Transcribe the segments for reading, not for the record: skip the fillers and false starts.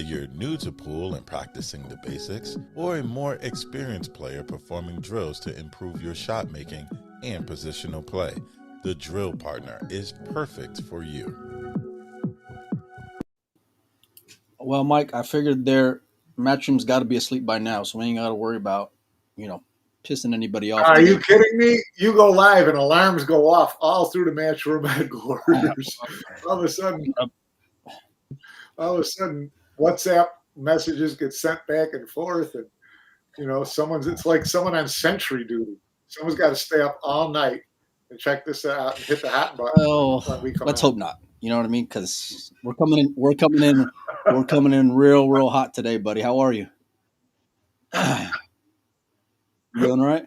you're new to pool and practicing the basics, or a more experienced player performing drills to improve your shot making and positional play, the Drill Partner is perfect for you. Well, Mike, I figured their Matchroom's got to be asleep by now, so we ain't got to worry about, you know, pissing anybody off Are today. you kidding me? You go live and alarms go off all through the Matchroom headquarters. all of a sudden, WhatsApp messages get sent back and forth, and it's like someone on sentry duty. Someone's got to stay up all night and check this out and hit the hot button when we come Let's out. hope not. You know what I mean? Because we're coming in real hot today, buddy. How are you? You doing all right?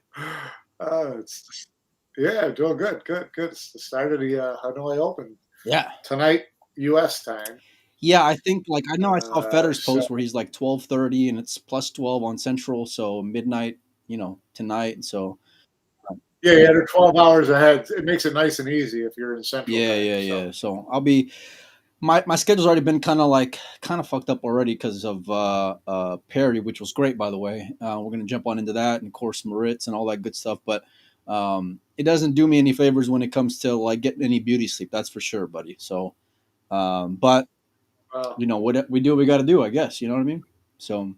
Doing good. It's the start of the Hanoi Open. Yeah. Tonight, U.S. time. Yeah, I think I know I saw Federer's post where he's like 12:30 and it's plus 12 on Central, so midnight, tonight. So yeah, they're 12 hours ahead. It makes it nice and easy if you're in Central. Yeah. So I'll be my schedule's already been kind of fucked up already because of parity, which was great, by the way. We're gonna jump on into that and of course Moritz and all that good stuff, but it doesn't do me any favors when it comes to like getting any beauty sleep. That's for sure, buddy. So, but what we do, what we got to do, I guess. You know what I mean? So,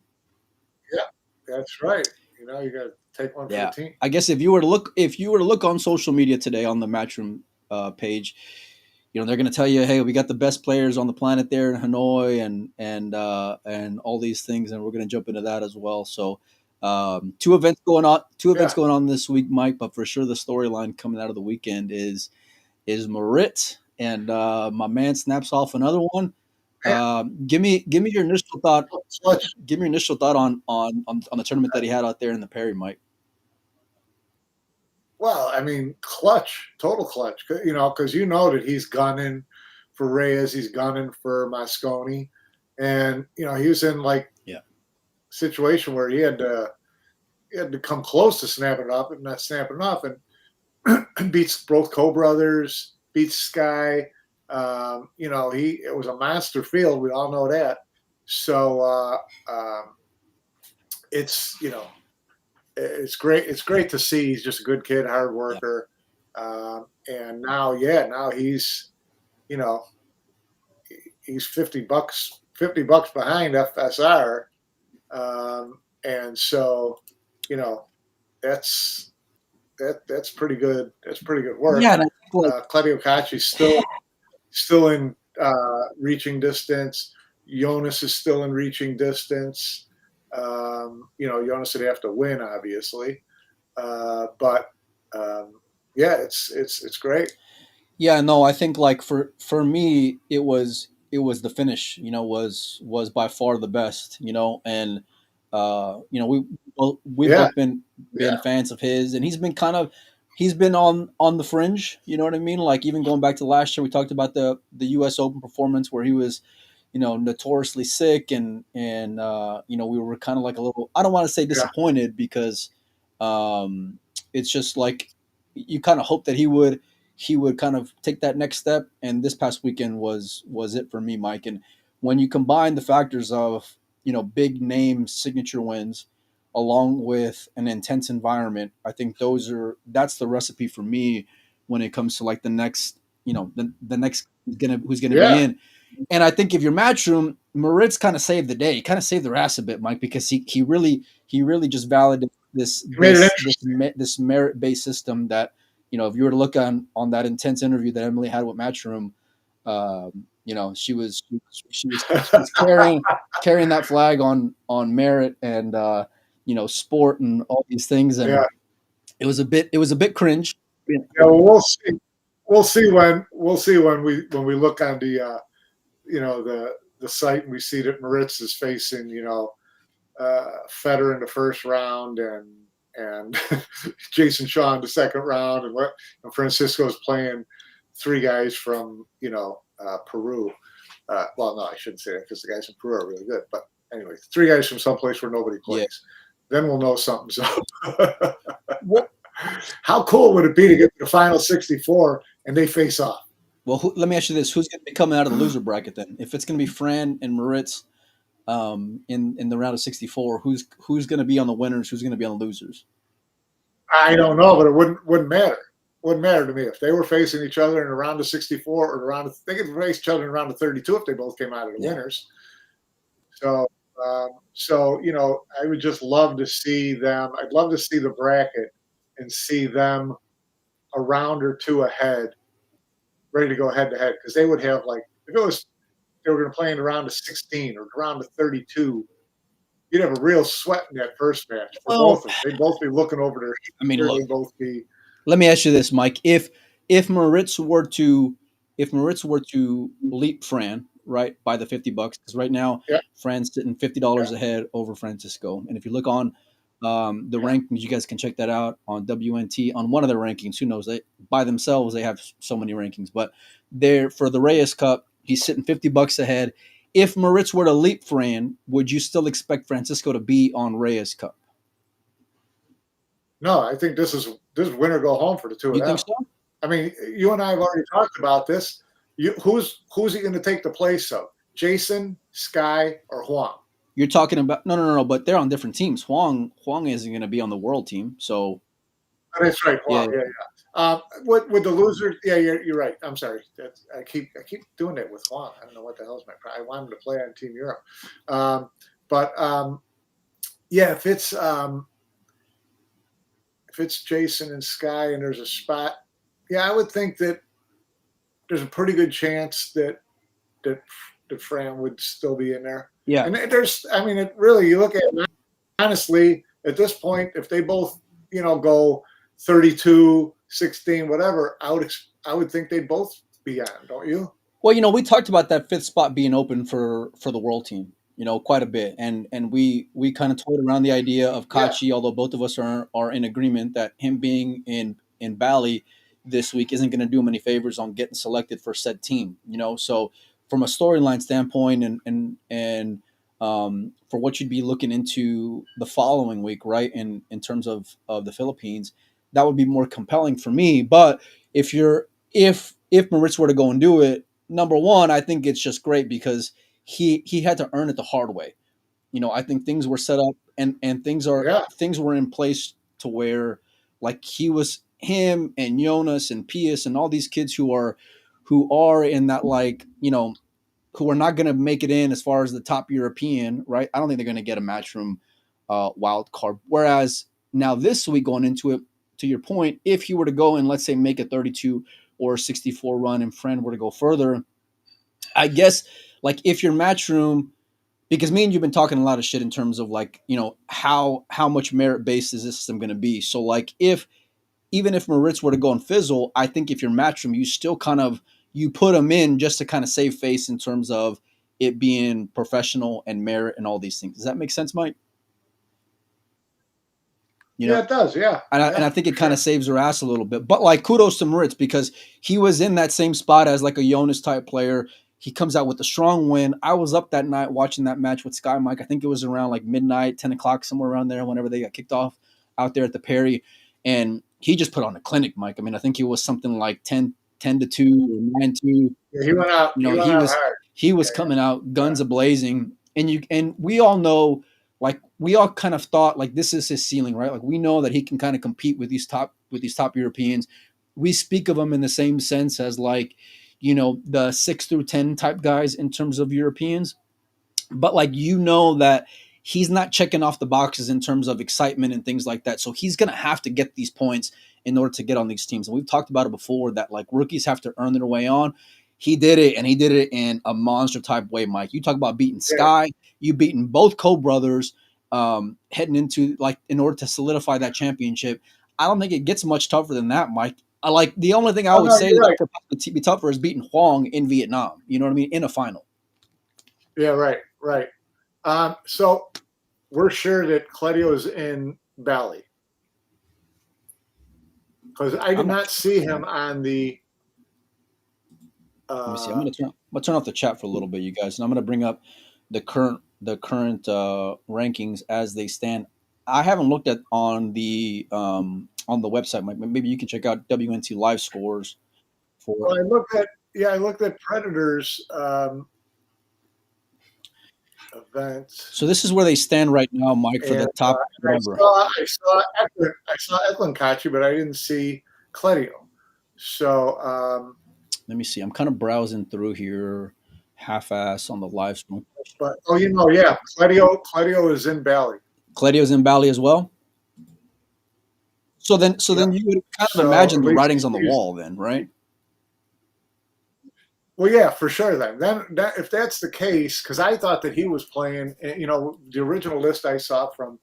yeah, that's right. You got to take one for the team. I guess if you were to look on social media today on the Matchroom page, they're going to tell you, hey, we got the best players on the planet there in Hanoi, and all these things, and we're going to jump into that as well. So, two events going on this week, Mike. But for sure, the storyline coming out of the weekend is Moritz, and my man snaps off another one. Give me your initial thought. Give me your initial thought on the tournament that he had out there in the Perry, Mike. Well, I mean, total clutch. Because that he's gunning for Reyes, he's gunning for Mosconi, and he was in situation where he had to come close to snapping it up and not snapping it off, and beats both co-brothers, beats Sky. It was a monster field. We all know that. So it's great. It's great to see. He's just a good kid, hard worker. And now he's, he's $50 behind FSR. And so, that's pretty good. That's pretty good work. Yeah. Claudio Cacci's still in reaching distance. Jonas is still in reaching distance. Jonas would have to win, obviously, but it's great. Yeah, no, I think for me, it was the finish. Was by far the best. And we've both been fans of his, and he's been on the fringe. You know what I mean? Like even going back to last year, we talked about the U.S. Open performance where he was, notoriously sick, and we were kind of like a little. I don't want to say disappointed because it's just like you kind of hope that he would kind of take that next step. And this past weekend was it for me, Mike. And when you combine the factors of big name signature wins along with an intense environment, I think that's the recipe for me when it comes to like the next, the next who's gonna be in. And I think if you're Matchroom, Moritz kind of saved the day. He kind of saved their ass a bit, Mike, because he really just validated this merit-based system that, if you were to look on that intense interview that Emily had with Matchroom, she was carrying that flag on merit and sport and all these things, and it was a bit cringe. Yeah, well, we'll see when we look on the the site and we see that Moritz is facing Federer in the first round and Jason Shaw in the second round, and Francisco's playing three guys from Peru. Well, no, I shouldn't say that because the guys in Peru are really good. But anyway, three guys from someplace where nobody plays. Yeah. Then we'll know something's up. How cool would it be to get to the final 64 and they face off? Well, let me ask you this: who's going to be coming out of the loser bracket then? If it's going to be Fran and Moritz, in the round of 64. Who's going to be on the winners? Who's going to be on the losers? I don't know, but it wouldn't matter. Wouldn't matter to me if they were facing each other in a round of 64 or around. They could face each other in a round of 32 if they both came out of the winners. So, I would just love to see them. I'd love to see the bracket and see them a round or two ahead, ready to go head to head, because they would have like if it was they were going to play in a round of 16 or a round of 32. You'd have a real sweat in that first match for both of them. They'd both be looking over their. I mean, look, they'd both be. Let me ask you this, Mike: if Moritz were to leap Fran right by the $50, because right now Fran's sitting $50 ahead over Francisco, and if you look on the rankings, you guys can check that out on WNT on one of their rankings. Who knows? They by themselves they have so many rankings, but they're for the Reyes Cup. He's sitting $50 ahead. If Moritz were to leap Fran, would you still expect Francisco to be on Reyes Cup? No, I think this is win or go home for the two of them. You think so? I mean, you and I have already talked about this. Who's he going to take the place of? Jason, Sky, or Huang? You're talking about no, but they're on different teams. Huang isn't going to be on the world team, so that's right. Huang, yeah. With the losers, you're right. I'm sorry. I keep doing that with Huang. I don't know what the hell is my problem. I want him to play on Team Europe, if it's Jason and Sky and there's a spot, I would think that there's a pretty good chance that Fran would still be in there. Yeah, and it really, you look at it, honestly at this point, if they both go 32, 16, whatever, I would think they'd both be on, don't you? Well, we talked about that fifth spot being open for the world team, quite a bit, and we kind of toyed around the idea of Kachi, although both of us are in agreement that him being in Bali this week isn't going to do him any favors on getting selected for said team. So from a storyline standpoint, and for what you'd be looking into the following week, right, in terms of the Philippines, that would be more compelling for me. But if Moritz were to go and do it, number one, I think it's just great because he had to earn it the hard way. I think things were set up and things were in place to where like him and Jonas and Pius and all these kids who are in that who are not going to make it in as far as the top European, right? I don't think they're going to get a matchroom wild card. Whereas now this week going into it, to your point, if you were to go and let's say make a 32 or 64 run and Fran were to go further, I guess like if your matchroom, because me and you've been talking a lot of shit in terms of like, how much merit based is this system going to be? So like even if Moritz were to go and fizzle, I think if you're matchroom, you still you put them in just to kind of save face in terms of it being professional and merit and all these things. Does that make sense, Mike? It does. Yeah. And I think it kind of saves her ass a little bit, but like kudos to Moritz because he was in that same spot as like a Jonas type player. He comes out with a strong win. I was up that night watching that match with Sky Mike. I think it was around like midnight, 10 o'clock, somewhere around there, whenever they got kicked off out there at the Perry. And he just put on a clinic, Mike. I mean, I think it was something like 10-2 or 9-2. Yeah, he went out. He was coming out guns a-blazing. And we all know, like, we all kind of thought like this is his ceiling, right? Like we know that he can kind of compete with these top Europeans. We speak of him in the same sense as like, the 6 through 10 type guys in terms of Europeans. But like, that he's not checking off the boxes in terms of excitement and things like that. So he's going to have to get these points in order to get on these teams. And we've talked about it before that like rookies have to earn their way on. He did it, and he did it in a monster type way, Mike. You talk about beating Sky. You beating both co-brothers heading into like in order to solidify that championship. I don't think it gets much tougher than that, Mike. The only thing I would say that could be tougher is beating Huang in Vietnam. You know what I mean? In a final. Yeah, right. So we're sure that Cledio's in Bali because I did not see him on the. Let me see. I'm gonna turn off the chat for a little bit, you guys, and I'm gonna bring up the current rankings as they stand. I haven't looked at on the website. Maybe you can check out WNT live scores. Well, I looked at Predators. events. So this is where they stand right now, Mike, for the top whatever. I saw Eklund Kachi, but I didn't see Cledio. So let me see. I'm kind of browsing through here, half-ass on the live stream. But Cledio is in Bali. Cledio's in Bali as well. So then you would kind of imagine the writings on the wall, then, right? Well, yeah, for sure. Then if that's the case, because I thought that he was playing, the original list I saw from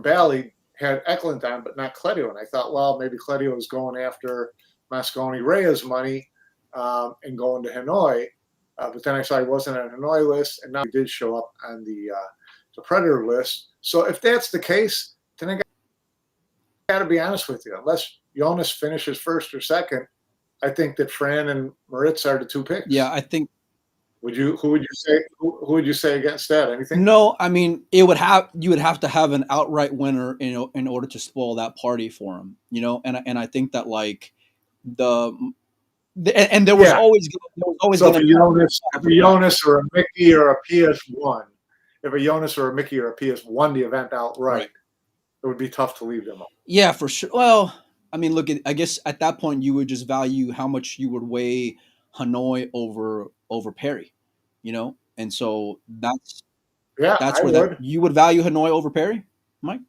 Bali had Eklund on, but not Cledio, and I thought, well, maybe Cledio is going after Mosconi Reyes money and going to Hanoi, but then I saw he wasn't on Hanoi list, and now he did show up on the Predator list. So if that's the case, then I got to be honest with you, unless Jonas finishes first or second, I think that Fran and Moritz are the two picks. Yeah, I think. Who would you say against that? Anything? No, I mean you would have to have an outright winner, in order to spoil that party for him, and I think that like and there was always so if a Jonas or a Mickey or a PS1, if a Jonas or a Mickey or a PS won the event outright, it would be tough to leave them up. Yeah, for sure. Well, I mean, look, I guess at that point you would just value how much you would weigh Hanoi over Perry, and so that's where you would value Hanoi over Perry, Mike.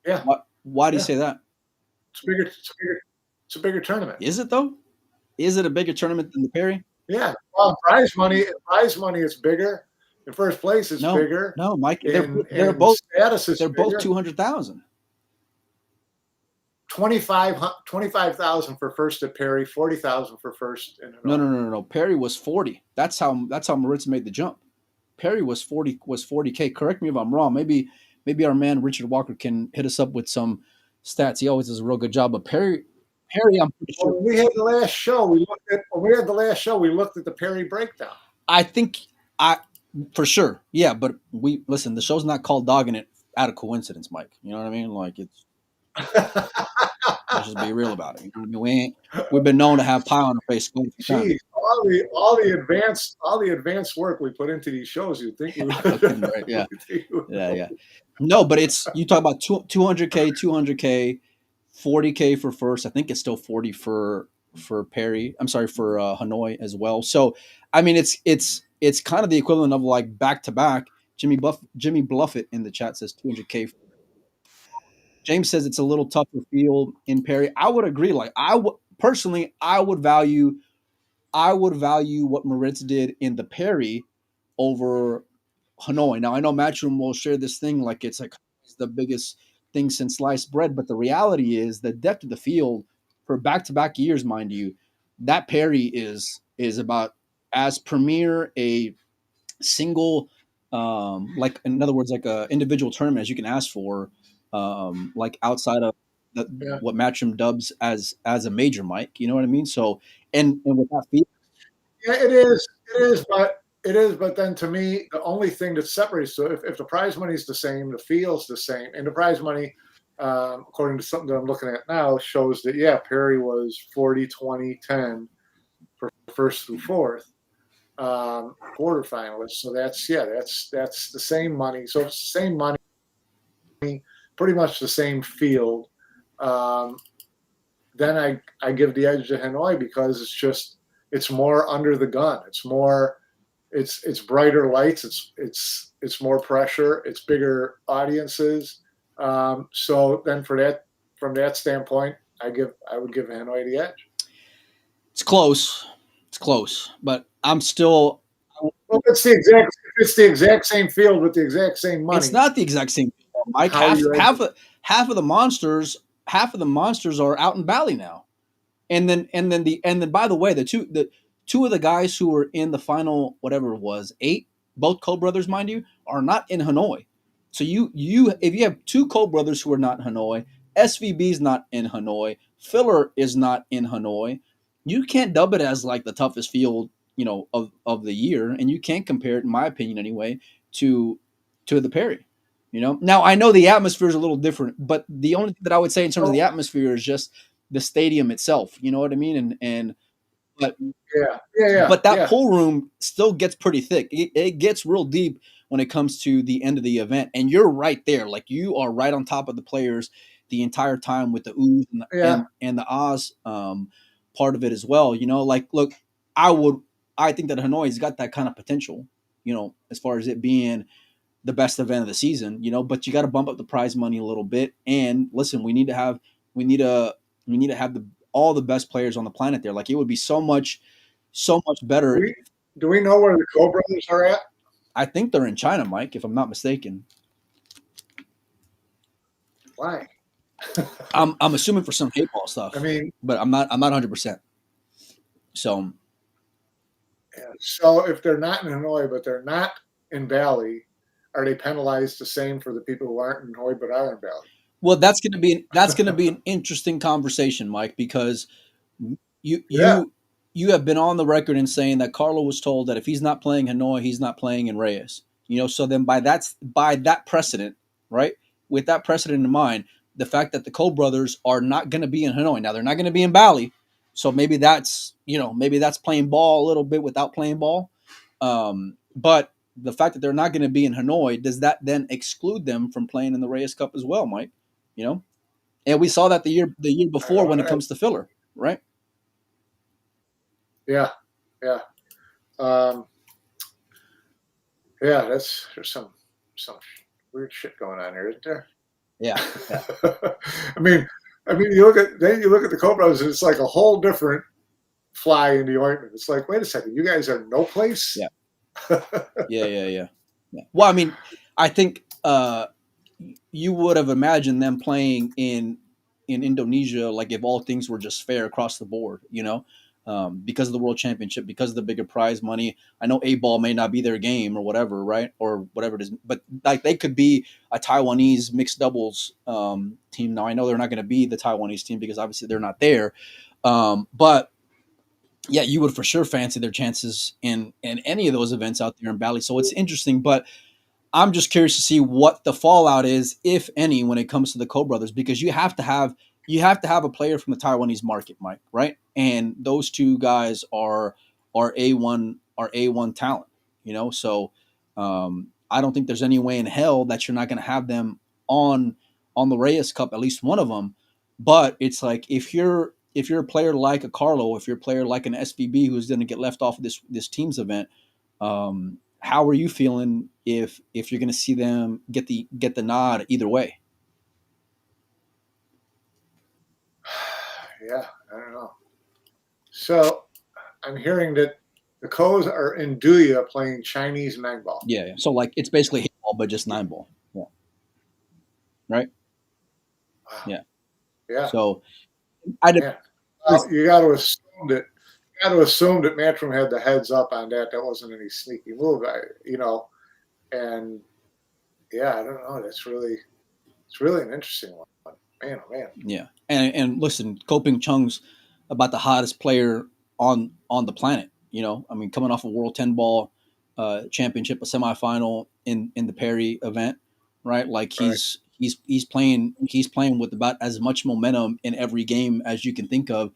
Yeah. Why do you say that? It's a bigger tournament. Is it though? Is it a bigger tournament than the Perry? Yeah. Well, prize money is bigger. In first place is bigger. No, Mike. They're both status is both 200,000. 25,000 for first at Perry, 40,000 for first in Hanoi. No. Perry was 40. That's how Moritz made the jump. Perry was 40K. Correct me if I'm wrong. Maybe our man Richard Walker can hit us up with some stats. He always does a real good job. But Perry, I'm pretty sure. When we had the last show, we looked at the Perry breakdown. I think for sure, yeah. But listen. The show's not called Dogging It out of coincidence, Mike. You know what I mean? Like it's. Let's just be real about it. You know what I mean? We've been known to have pie on our face. Jeez, all the advanced work we put into these shows, you'd think we would. Right, yeah. No, but you talk about 200K, 40K for first. I think it's still 40 for Perry. I'm sorry, for Hanoi as well. So, I mean, it's kind of the equivalent of like back to back. Jimmy Bluffett in the chat says 200K. James says it's a little tougher field in Perry. I would agree. Like I would value what Moritz did in the Perry over Hanoi. Now I know Matchroom will share this thing like it's the biggest thing since sliced bread, but the reality is the depth of the field for back-to-back years, mind you, that Perry is about as premier a single, like in other words, like a individual tournament as you can ask for. Like outside of what Matchroom dubs as a major, Mike, you know what I mean? So, and with that field, yeah, it is, but then to me, the only thing that separates, so if the prize money is the same, the field's the same, and the prize money, according to something that I'm looking at now, shows that Perry was 40, 20, 10 for first through fourth quarterfinalists. So that's the same money. So it's the same money. Pretty much the same field. Then I give the edge to Hanoi because it's more under the gun. It's more, it's brighter lights. It's more pressure. It's bigger audiences. So then from that standpoint, I would give Hanoi the edge. It's close, but I'm still. Well, it's the exact same field with the exact same money. It's not the exact same. Mike, half of the monsters are out in Bali now, and then by the way, the two of the guys who were in the final, whatever it was, 8, both Cole brothers, mind you, are not in Hanoi. So if you have two Cole brothers who are not in Hanoi, SVB's not in Hanoi, Filler is not in Hanoi, you can't dub it as like the toughest field, of the year, and you can't compare it, in my opinion anyway, to the Perry. Now I know the atmosphere is a little different, but the only thing that I would say in terms of the atmosphere is just the stadium itself. You know what I mean? And but Yeah. that pool room still gets pretty thick. It gets real deep when it comes to the end of the event, and you're right there. Like you are right on top of the players the entire time with the oohs and Yeah. and the ahs part of it as well. You know, like look, I think that Hanoi's got that kind of potential. You know, as far as it being the best event of the season. You know, but you got to bump up the prize money a little bit. And listen, we need to we need to have all the best players on the planet there. Like it would be so much better. Do we know where the Co-Brothers are at? I think they're in China, Mike, if I'm not mistaken. Why? I'm assuming for some paintball stuff. I mean, but I'm not 100%. So so if they're not in Hanoi, but they're not in Bali, are they penalized the same for the people who aren't in Hanoi but are in Bali? well, that's going to be an interesting conversation, Mike, because you Yeah. you have been on the record in saying that Carlo was told that if he's not playing Hanoi, he's not playing in Reyes. You know, so then by that precedent, right? With that precedent in mind, the fact that the Cole brothers are not going to be in Hanoi now, they're not going to be in Bali, so maybe that's playing ball a little bit without playing ball. But the fact that they're not going to be in Hanoi, does that then exclude them from playing in the Reyes Cup as well, Mike? You know, and we saw that the year before when it comes to filler, right? Yeah. Yeah, there's some weird shit going on here, isn't there? Yeah. I mean, you look at the Co-Brothers, and it's like a whole different fly in the ointment. It's like, wait a second, you guys are no place. Yeah. Well, I mean, I think you would have imagined them playing in Indonesia, like if all things were just fair across the board, you know, because of the World Championship, because of the bigger prize money. I know A ball may not be their game or whatever, right, or whatever it is, but like they could be a Taiwanese mixed doubles team. Now I know they're not going to be the Taiwanese team because obviously they're not there, but yeah, you would for sure fancy their chances in any of those events out there in Bali. So it's interesting, but I'm just curious to see what the fallout is, if any, when it comes to the Co brothers, because you have to have a player from the Taiwanese market, Mike, right? And those two guys are A1 talent, you know. So I don't think there's any way in hell that you're not going to have them on the Reyes Cup, at least one of them. But it's like if you're a player like a Carlo, if you're a player like an SVB who's going to get left off of this team's event, how are you feeling if you're going to see them get the nod either way? Yeah, I don't know. So I'm hearing that the Co's are in Duya playing Chinese nine ball. Yeah. So like it's basically 8 ball, but just 9 ball. Yeah. Right. Wow. Yeah. So well, you got to assume that Matchroom had the heads up on that. That wasn't any sneaky move, and yeah, I don't know. It's really an interesting one. Man, oh man. Yeah, and listen, Koping Chung's about the hottest player on the planet. You know, I mean, coming off a World 10 Ball championship, a semifinal in the Perry event, right? Like he's playing with about as much momentum in every game as you can think of.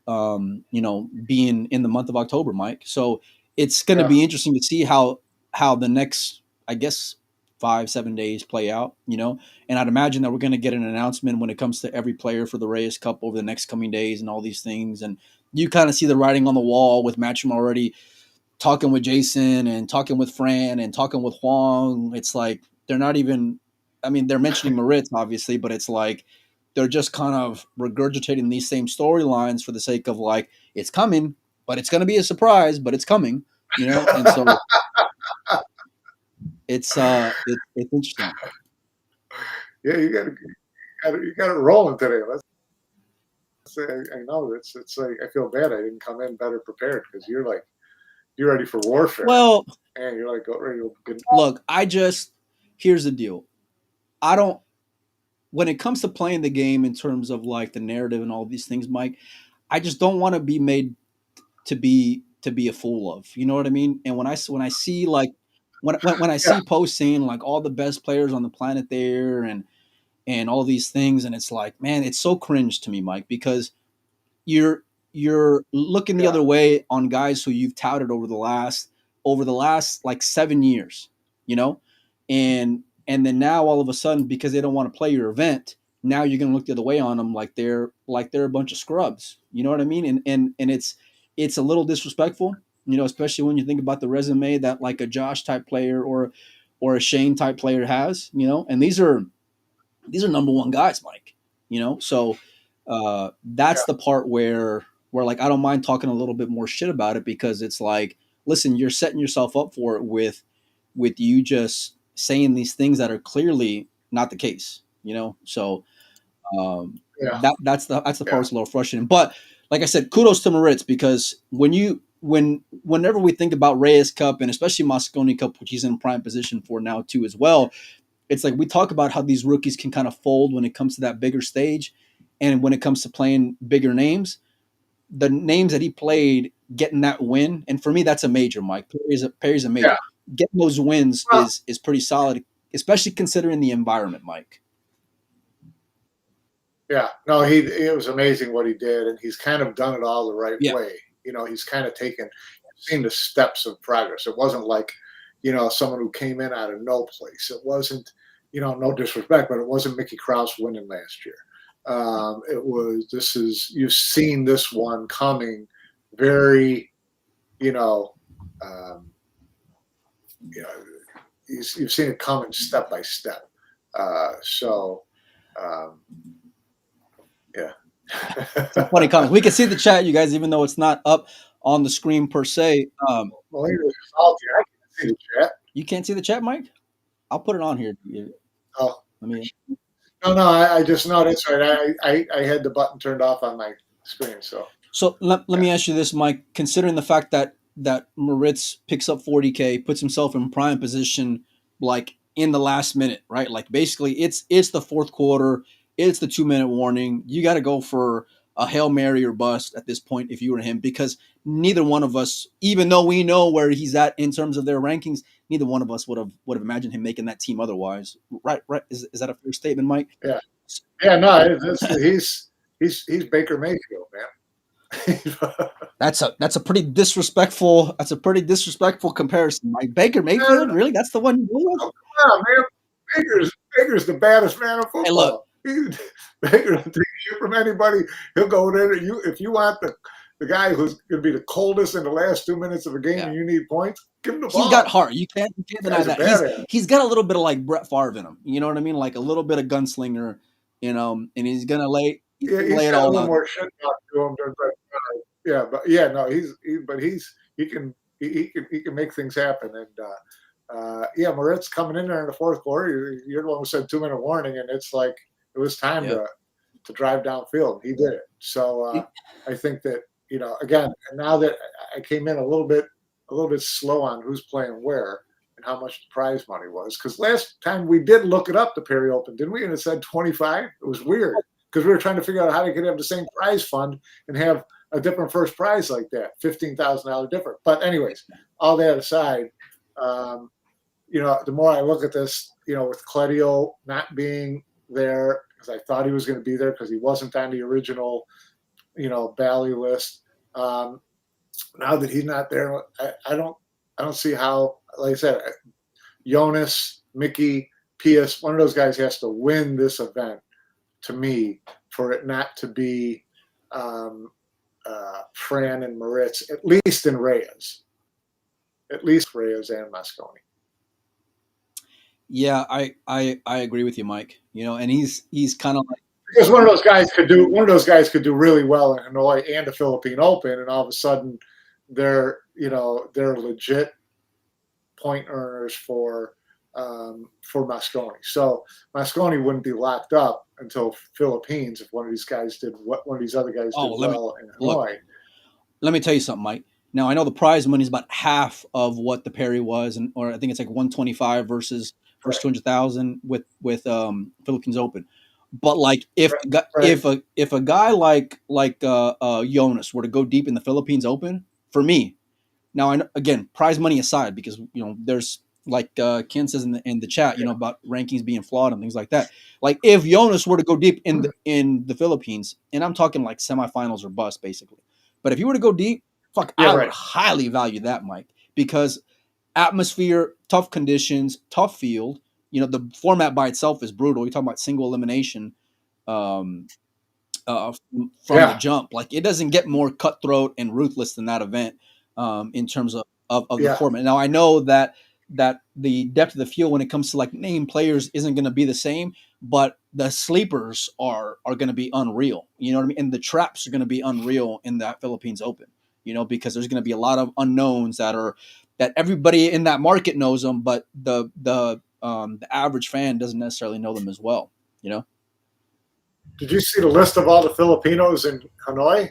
You know, being in the month of October, Mike. So it's going to be interesting to see how the next, I guess, 5-7 days play out, you know, and I'd imagine that we're going to get an announcement when it comes to every player for the Reyes Cup over the next coming days and all these things. And you kind of see the writing on the wall with Matchroom already talking with Jason and talking with Fran and talking with Huang. It's like they're not even, I mean, they're mentioning Moritz obviously, but it's like they're just kind of regurgitating these same storylines for the sake of like, it's coming, but it's going to be a surprise, but it's coming, you know? And so it's interesting. Yeah, you got it rolling today. I know it's like I feel bad I didn't come in better prepared because you're ready for warfare. Well, and you're like ready to get. Look, here's the deal. When it comes to playing the game in terms of like the narrative and all these things, Mike, I just don't want to be made to be a fool of. You know what I mean? And when I see like when I see posts saying like all the best players on the planet there and all these things, and it's like, man, it's so cringe to me, Mike, because you're you're looking the Yeah. other way on guys who you've touted over the last like 7 years, you know, and then now all of a sudden because they don't want to play your event, now you're gonna look the other way on them like they're a bunch of scrubs. You know what I mean? And it's a little disrespectful, you know, especially when you think about the resume that like a Josh type player or a Shane type player has, you know, and these are number one guys, Mike. You know, so that's Yeah. the part where like I don't mind talking a little bit more shit about it because it's like, listen, you're setting yourself up for it with you just saying these things that are clearly not the case. You know, so Yeah. that's the part Yeah. that's a little frustrating. But like I said, kudos to Moritz because whenever we think about Reyes Cup and especially Mosconi Cup, which he's in prime position for now too as well, it's like we talk about how these rookies can kind of fold when it comes to that bigger stage and when it comes to playing bigger names. The names that he played getting that win, and for me that's a major, Mike. Perry's a major. Yeah. Getting those wins Well, is pretty solid, especially considering the environment, Mike. yeah. No, it was amazing what he did, and he's kind of done it all the right Yeah. way. You know, he's kind of seen the steps of progress. It wasn't like, you know, someone who came in out of no place. It wasn't, you know, no disrespect, but it wasn't Mickey Krause winning last year. You've seen this one coming very, you know, um, you know, you've seen it coming step by step. So, um, yeah. Some funny comments. We can see the chat, you guys, even though it's not up on the screen per se. Well, he was salty. I can see the chat. You can't see the chat, Mike? I'll put it on here. Oh, Let me. no, I just noticed. Right, I had the button turned off on my screen. So let me ask you this, Mike. Considering the fact that Moritz picks up 40K, puts himself in prime position, like in the last minute, right? Like basically, it's the fourth quarter, it's the 2 minute warning. You got to go for a Hail Mary or bust at this point if you were him, because neither one of us, even though we know where he's at in terms of their rankings, neither one of us would have imagined him making that team otherwise. Right? Is that a fair statement, Mike? Yeah. No, he's Baker Mayfield, man. That's a pretty disrespectful comparison. Like Baker Mayfield, really? That's the one you go with? Oh, come on, man. Baker's the baddest man in football. Hey, look. Baker doesn't take shit from anybody. He'll go there. If you want the guy who's going to be the coldest in the last 2 minutes of a game and you need points, give him the ball. He's got heart. You can't deny that. He's got a little bit of like Brett Favre in him. You know what I mean? Like a little bit of gunslinger, you know, and he's going to lay he's it got all a little out. more shit talk to him than Brett Favre. Yeah, no, he can make things happen. And Moritz coming in there in the fourth quarter, you're the one who said 2 minute warning, and it's like it was time to drive downfield. He did it. So I think that, you know, again, and now that I came in a little bit slow on who's playing where and how much the prize money was, because last time we did look it up, the Perry Open, didn't we? And it said 25. It was weird because we were trying to figure out how they could have the same prize fund and have a different first prize like that, $15,000 different. But anyways, all that aside, you know, the more I look at this, you know, with Cledio not being there, because I thought he was going to be there because he wasn't on the original, you know, Bally list. Now that he's not there, I don't see how. Like I said, Jonas, Mickey, Pius, one of those guys has to win this event to me for it not to be Fran and Moritz, at least in Reyes. At least Reyes and Mosconi. Yeah, I agree with you, Mike. You know, and he's kind of like, because one of those guys could do really well in Hanoi and the Philippine Open, and all of a sudden they're legit point earners for Mosconi. So Mosconi wouldn't be locked up until Philippines if one of these guys did what one of these other guys did well in Hanoi. Let me tell you something, Mike. Now I know the prize money is about half of what the Perry was, or I think it's like 125 versus 200,000 with Philippines Open. But like if a guy like Jonas were to go deep in the Philippines Open, for me, now again, prize money aside, because you know there's like Ken says in the chat, you know, about rankings being flawed and things like that. Like if Jonas were to go deep in the Philippines, and I'm talking like semifinals or bust, basically. But if you were to go deep, fuck, Yeah, I would right. highly value that, Mike, because atmosphere, tough conditions, tough field. You know, the format by itself is brutal. You're talking about single elimination. Um, from the Yeah, jump. Like it doesn't get more cutthroat and ruthless than that event in terms of the yeah. format. Now I know that the depth of the field when it comes to like name players isn't going to be the same, but the sleepers are going to be unreal. You know what I mean? And the traps are going to be unreal in that Philippines Open. You know, because there's going to be a lot of unknowns that everybody in that market knows them, but the average fan doesn't necessarily know them as well. You know. Did you see the list of all the Filipinos in Hanoi?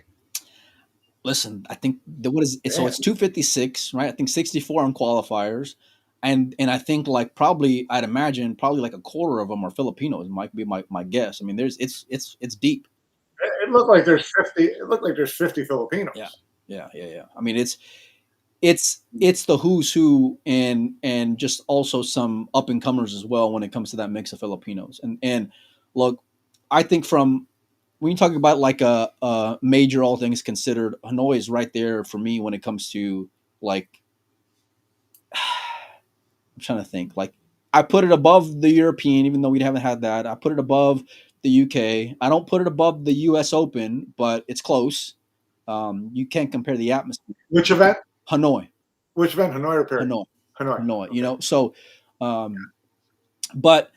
Listen, I think what is it? So Man, it's 256, right? I think 64 on qualifiers, and I think like probably I'd imagine probably like a quarter of them are Filipinos. Might be my guess. I mean, there's it's deep. it looked like there's 50. It looked like there's 50 Yeah, Filipinos. yeah. I mean, it's the who's who and just also some up and comers as well when it comes to that mix of Filipinos. And look, I think from when you talk about like a major all things considered, Hanoi is right there for me when it comes to like I'm trying to think. Like I put it above the European, even though we haven't had that. I put it above the UK. I don't put it above the US Open, but it's close. You can't compare the atmosphere. Which event? Hanoi, Which event? Hanoi or Perry? Hanoi, Hanoi. Hanoi. You Okay. know, so, um, but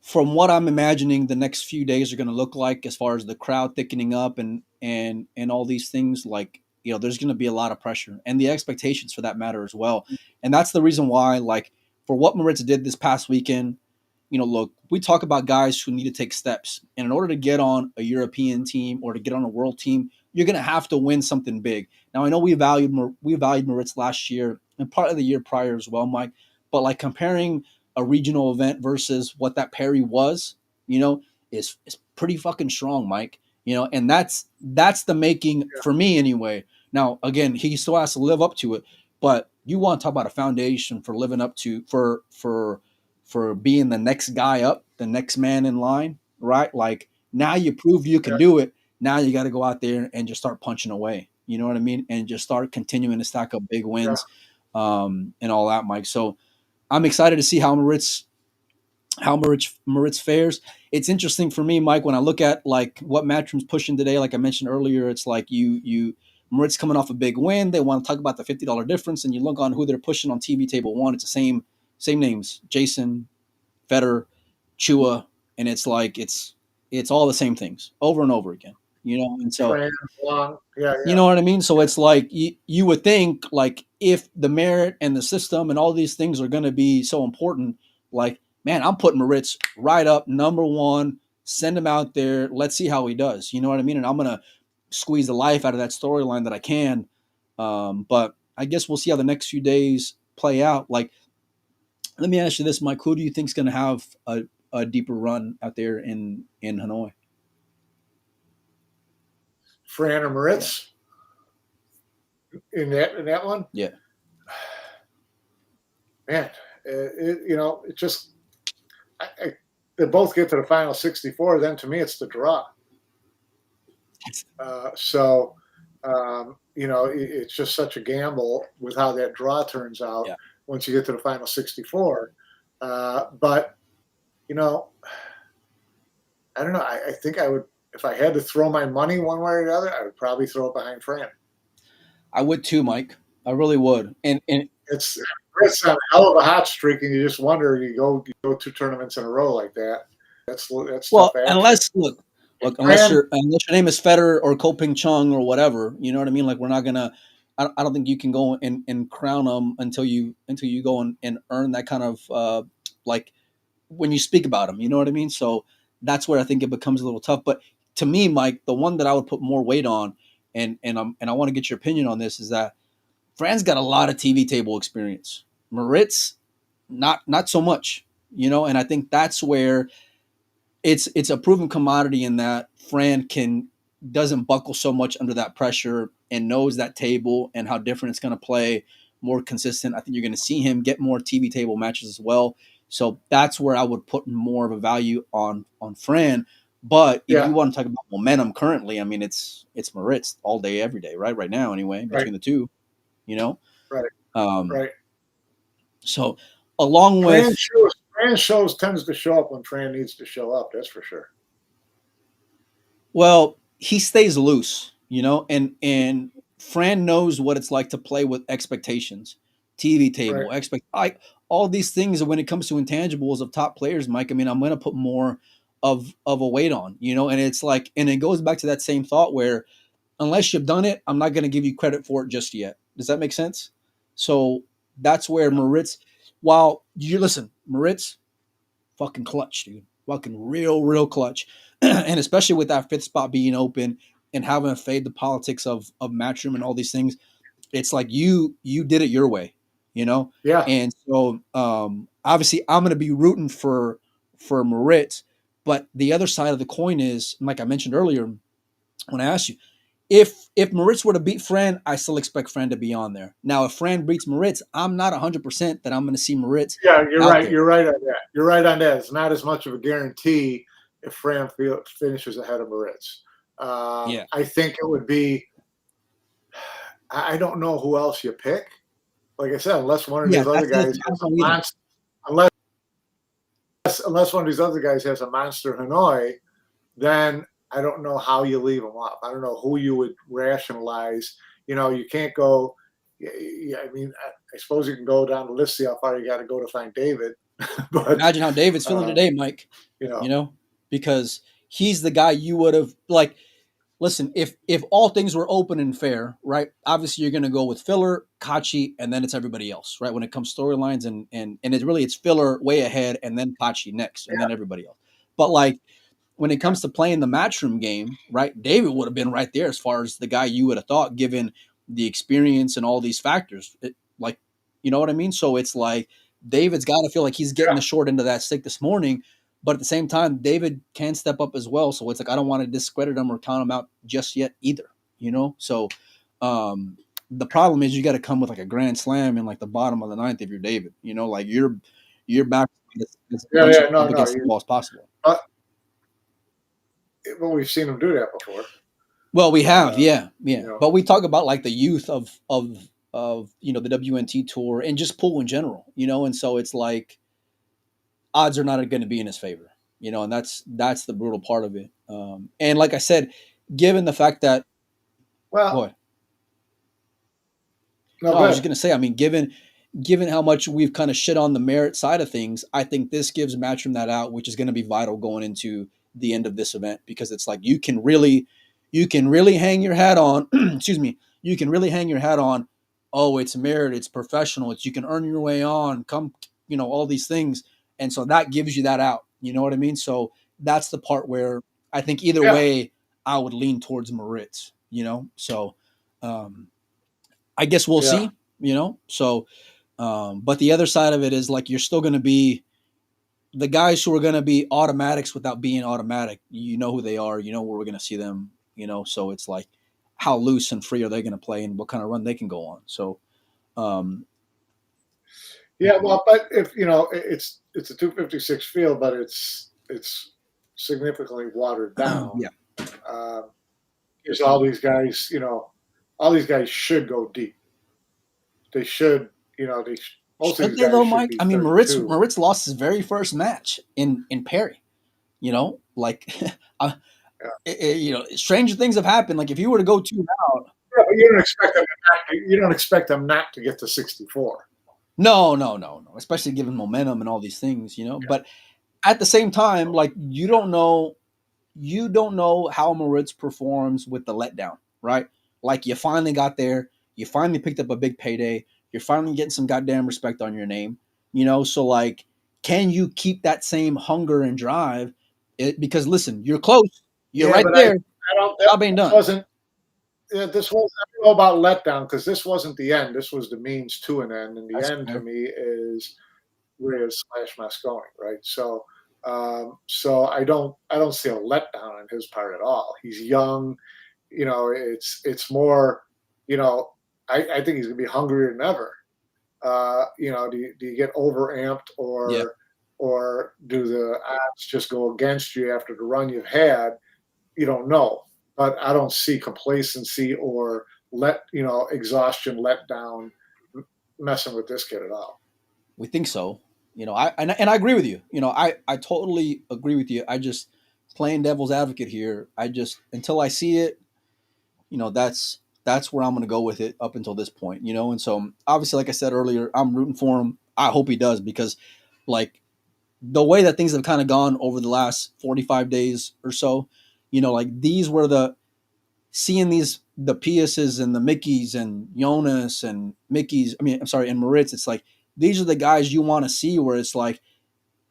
from what I'm imagining, the next few days are going to look like, as far as the crowd thickening up and all these things, like there's going to be a lot of pressure and the expectations for that matter as well, and that's the reason why, like, for what Moritz did this past weekend, look, we talk about guys who need to take steps, and in order to get on a European team or to get on a world team, you're going to have to win something big. Now, I know we valued Moritz last year and part of the year prior as well, Mike, but like comparing a regional event versus what that Perry was, is pretty fucking strong, Mike. And that's the making Yeah. for me anyway. Now, again, he still has to live up to it, but you want to talk about a foundation for living up to for being the next guy up, the next man in line, right? Like now you prove you can Yeah. do it. Now you got to go out there and just start punching away. You know what I mean? And just start continuing to stack up big Yeah. wins, and all that, Mike. So I'm excited to see how Moritz fares. It's interesting for me, Mike, when I look at like what Matchroom's pushing today. Like I mentioned earlier, it's like you Moritz coming off a big win. They want to talk about the $50 difference, and you look on who they're pushing on TV table one. It's the same names: Jason, Federer, Chua, and it's like it's all the same things over and over again. And so Fran, Long. Yeah, you yeah. know what I mean? So it's like you would think like if the merit and the system and all these things are going to be so important, like, man, I'm putting Moritz right up number one. Send him out there. Let's see how he does. You know what I mean? And I'm going to squeeze the life out of that storyline that I can. But I guess we'll see how the next few days play out. Like, let me ask you this, Mike. Who do you think is going to have a deeper run out there in Hanoi? Fran or Moritz in that one. Yeah. Man, it just they both get to the final 64. Then to me, it's the draw. It's just such a gamble with how that draw turns out once you get to the final 64. But I don't know. I think I would, if I had to throw my money one way or the other, I would probably throw it behind Fran. I would too, Mike. I really would. And it's a hell of a hot streak, and you just wonder you go 2 tournaments in a row like that. That's well, tough action. unless your name is Federer or Koping Chung or whatever, you know what I mean? Like we're not gonna. I don't think you can go and crown them until you go and earn that kind of like when you speak about them. You know what I mean? So that's where I think it becomes a little tough. But to me, Mike, the one that I would put more weight on, and I want to get your opinion on this, is that Fran's got a lot of TV table experience. Moritz, not so much, and I think that's where it's a proven commodity in that Fran doesn't buckle so much under that pressure and knows that table and how different it's going to play, more consistent. I think you're going to see him get more TV table matches as well. So that's where I would put more of a value on Fran. But if you want to talk about momentum currently, I mean, it's Moritz all day, every day, right? Right now, anyway, between the two, you know. Right. So, along with Fran shows tends to show up when Fran needs to show up. That's for sure. Well, he stays loose, and Fran knows what it's like to play with expectations, TV table, all these things. When it comes to intangibles of top players, Mike, I mean, I'm going to put more of a weight on, and it's like, and it goes back to that same thought where unless you've done it, I'm not going to give you credit for it just yet. Does that make sense? So that's where Moritz, Moritz, fucking clutch, dude. Fucking real clutch. And especially with that fifth spot being open and having to fade the politics of Matchroom and all these things, it's like you did it your way, Yeah. And so obviously I'm gonna be rooting for Moritz, but the other side of the coin is, like I mentioned earlier when I asked you, if Moritz were to beat Fran, I still expect Fran to be on there. Now, if Fran beats Moritz, I'm not 100% that I'm going to see Moritz. Yeah, you're right. There. You're right on that. You're right on that. It's not as much of a guarantee if Fran finishes ahead of Moritz. I think it would be. I don't know who else you pick. Like I said, unless one of these other guys has a monster, unless one of these other guys has a monster Hanoi, then I don't know how you leave them off. I don't know who you would rationalize. You can't go. Yeah, I mean, I suppose you can go down the list, see how far you got to go to find David. But imagine how David's feeling today, Mike. Because he's the guy you would have like. Listen, if all things were open and fair, right? Obviously, you're going to go with Filler, Kachi, and then it's everybody else, right? When it comes storylines and it's Filler way ahead, and then Kachi next, and then everybody else. But like, when it comes to playing the Matchroom game, right, David would have been right there as far as the guy you would have thought, given the experience and all these factors. You know what I mean? So it's like David's got to feel like he's getting the short end of that stick this morning, but at the same time, David can step up as well. So it's like I don't want to discredit him or count him out just yet either. So the problem is you got to come with like a grand slam in like the bottom of the ninth if you're David. Like you're back as against the ball as possible. Well, we've seen him do that before. Well, we have, yeah. But we talk about like the youth of the WNT tour and just pool in general, and so it's like odds are not going to be in his favor, and that's the brutal part of it. And like I said, given the fact that, I was just going to say, I mean, given how much we've kind of shit on the merit side of things, I think this gives Matchroom that out, which is going to be vital going into the end of this event, because it's like you can really hang your hat on excuse me, you can really hang your hat on, oh, it's merit, it's professional, you can earn your way on, come, all these things, and so that gives you that out, you know what I mean? So that's the part where I think either way I would lean towards Moritz, so I guess we'll see, so but the other side of it is like you're still going to be the guys who are going to be automatics without being automatic. You know who they are. You know where we're going to see them. So it's like how loose and free are they going to play and what kind of run they can go on. So, well, but if it's a 256 field, but it's significantly watered down. Because all these guys, should go deep. They should, most of these guys should Mike? be I mean, 32. Moritz lost his very first match in Perry. Stranger things have happened. Like if you were to go 2 out, but you don't expect them not to get to 64. No. Especially given momentum and all these things, But at the same time, like you don't know how Moritz performs with the letdown, right? Like you finally got there, you finally picked up a big payday, you're finally getting some goddamn respect on your name, So like, can you keep that same hunger and drive? Because listen, you're close, you're right there. I don't. Job ain't done. This was. I don't know about letdown because this wasn't the end. This was the means to an end, and the end to me is Reyes / Mosconi, right? So, I don't see a letdown on his part at all. He's young, It's more, I think he's gonna be hungrier than ever. Do you get overamped or or do the odds just go against you after the run you've had? You don't know. But I don't see complacency or exhaustion, let down messing with this kid at all. We think so. I agree with you. I totally agree with you. I just playing devil's advocate here. I just until I see it, that's where I'm going to go with it up until this point. And so obviously, like I said earlier, I'm rooting for him. I hope he does because, like, the way that things have kind of gone over the last 45 days or so, like these were seeing the Piuses and the Mickeys and Jonas and Mickey's. I'm sorry, and Moritz. It's like these are the guys you want to see where it's like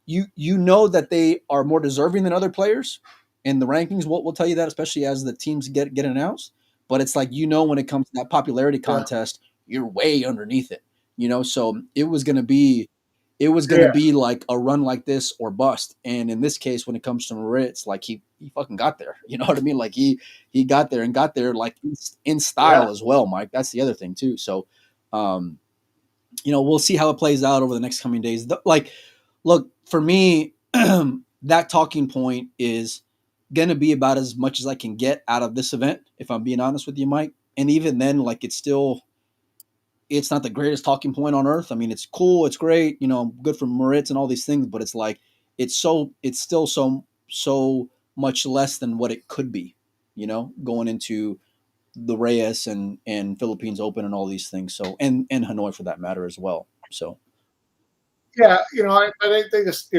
you know that they are more deserving than other players, and the rankings will tell you that, especially as the teams get announced. But it's like when it comes to that popularity contest, you're way underneath it. So it was going to be like a run like this or bust. And in this case, when it comes to Moritz, like he fucking got there. You know what I mean? Like he got there and got there like in style as well, Mike. That's the other thing too. So, we'll see how it plays out over the next coming days. Look, for me, that talking point is going to be about as much as I can get out of this event, if I'm being honest with you, Mike. And even then, like, it's not the greatest talking point on earth. I mean, it's cool. It's great. Good for Moritz and all these things, but it's like, it's still so much less than what it could be, going into the Reyes and Philippines Open and all these things. So, and Hanoi for that matter as well. So, yeah, I think they just,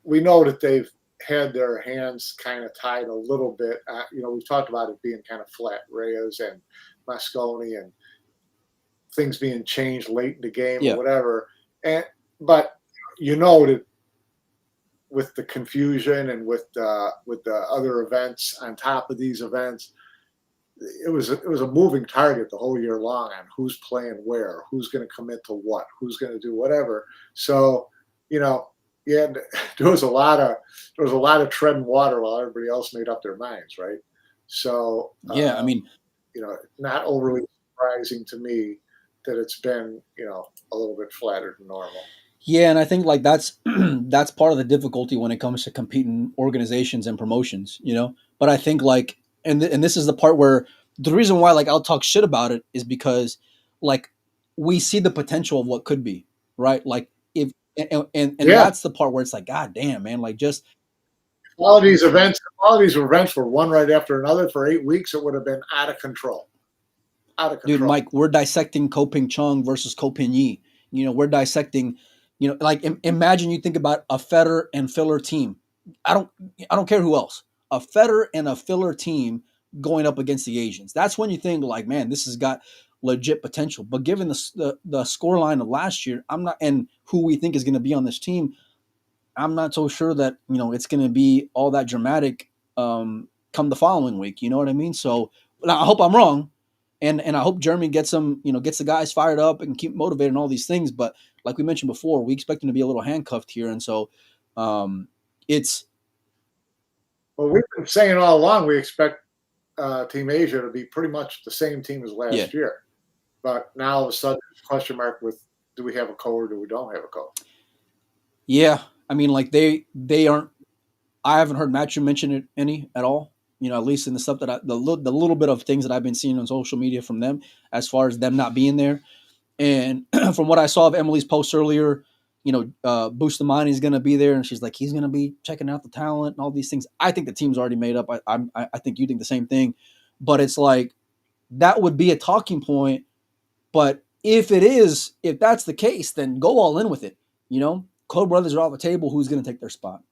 we know that they've had their hands kind of tied a little bit. We've talked about it being kind of flat, Reyes and Mosconi, and things being changed late in the game or whatever. But that with the confusion and with the other events on top of these events, it was a moving target the whole year long on who's playing where, who's going to commit to what, who's going to do whatever. So, there was a lot of treading water while everybody else made up their minds, right? So not overly surprising to me that it's been a little bit flatter than normal. Yeah, and I think like that's part of the difficulty when it comes to competing organizations and promotions, But I think like, and this is the part where the reason why like I'll talk shit about it is because like we see the potential of what could be, right? Like if and that's the part where it's like, God damn, man, like just all these events were one right after another for 8 weeks, it would have been out of control. Dude, Mike, we're dissecting Ko Ping Chung versus Ko Ping Yi. We're dissecting, like imagine you think about a Federer and Filler team. I don't care who else. A Federer and a Filler team going up against the Asians. That's when you think like, man, this has got legit potential. But given the score line of last year, I'm not, and who we think is going to be on this team, I'm not so sure that it's going to be all that dramatic come the following week. You know what I mean? So I hope I'm wrong. And I hope Jeremy gets them, gets the guys fired up and keep motivated and all these things. But like we mentioned before, we expect them to be a little handcuffed here. And so it's. Well, we've been saying all along we expect Team Asia to be pretty much the same team as last year. But now all of a sudden, question mark with do we have a co or do we don't have a co? Yeah. I mean, like they aren't. I haven't heard Matthew mention it any at all. At least in the stuff that the little bit of things that I've been seeing on social media from them, as far as them not being there, and from what I saw of Emily's post earlier, Bustamante is going to be there, and she's like he's going to be checking out the talent and all these things. I think the team's already made up. I think you think the same thing, but it's like that would be a talking point. But if that's the case, then go all in with it. Code brothers are off the table. Who's going to take their spot?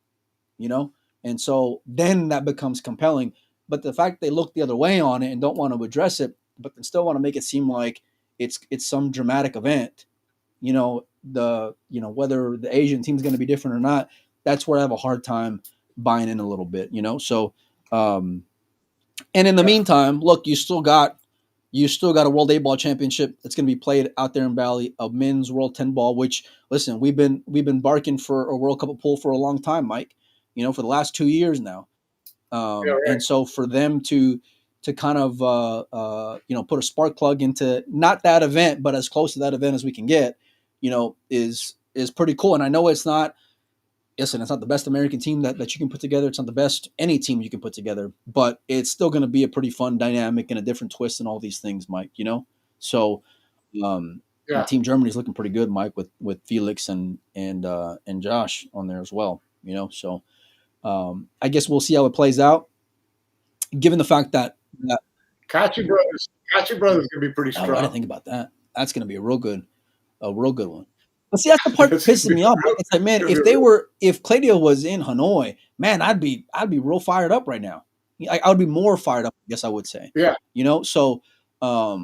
And so then that becomes compelling. But the fact they look the other way on it and don't want to address it, but then still want to make it seem like it's some dramatic event, whether the Asian team's going to be different or not, that's where I have a hard time buying in a little bit, So, and in the meantime, look, you still got a World 8-Ball Championship that's going to be played out there in Bali, a men's World 10-Ball, which, listen, we've been barking for a World Cup of Pool for a long time, Mike. For the last 2 years now. And so for them to kind of, put a spark plug into not that event, but as close to that event as we can get, is pretty cool. And I know it's not listen, it's not the best American team that you can put together. It's not the best any team you can put together, but it's still going to be a pretty fun dynamic and a different twist and all these things, Mike. So Yeah. Team Germany is looking pretty good, Mike, with Felix and Josh on there as well. So I guess we'll see how it plays out. Given the fact that Kachi brothers gonna be pretty strong. I didn't think about that. That's going to be a real good one. But see, that's the part that pisses me off. It's like, man, if Claudio was in Hanoi, man, I'd be real fired up right now. I would be more fired up, I guess I would say. Yeah. So, and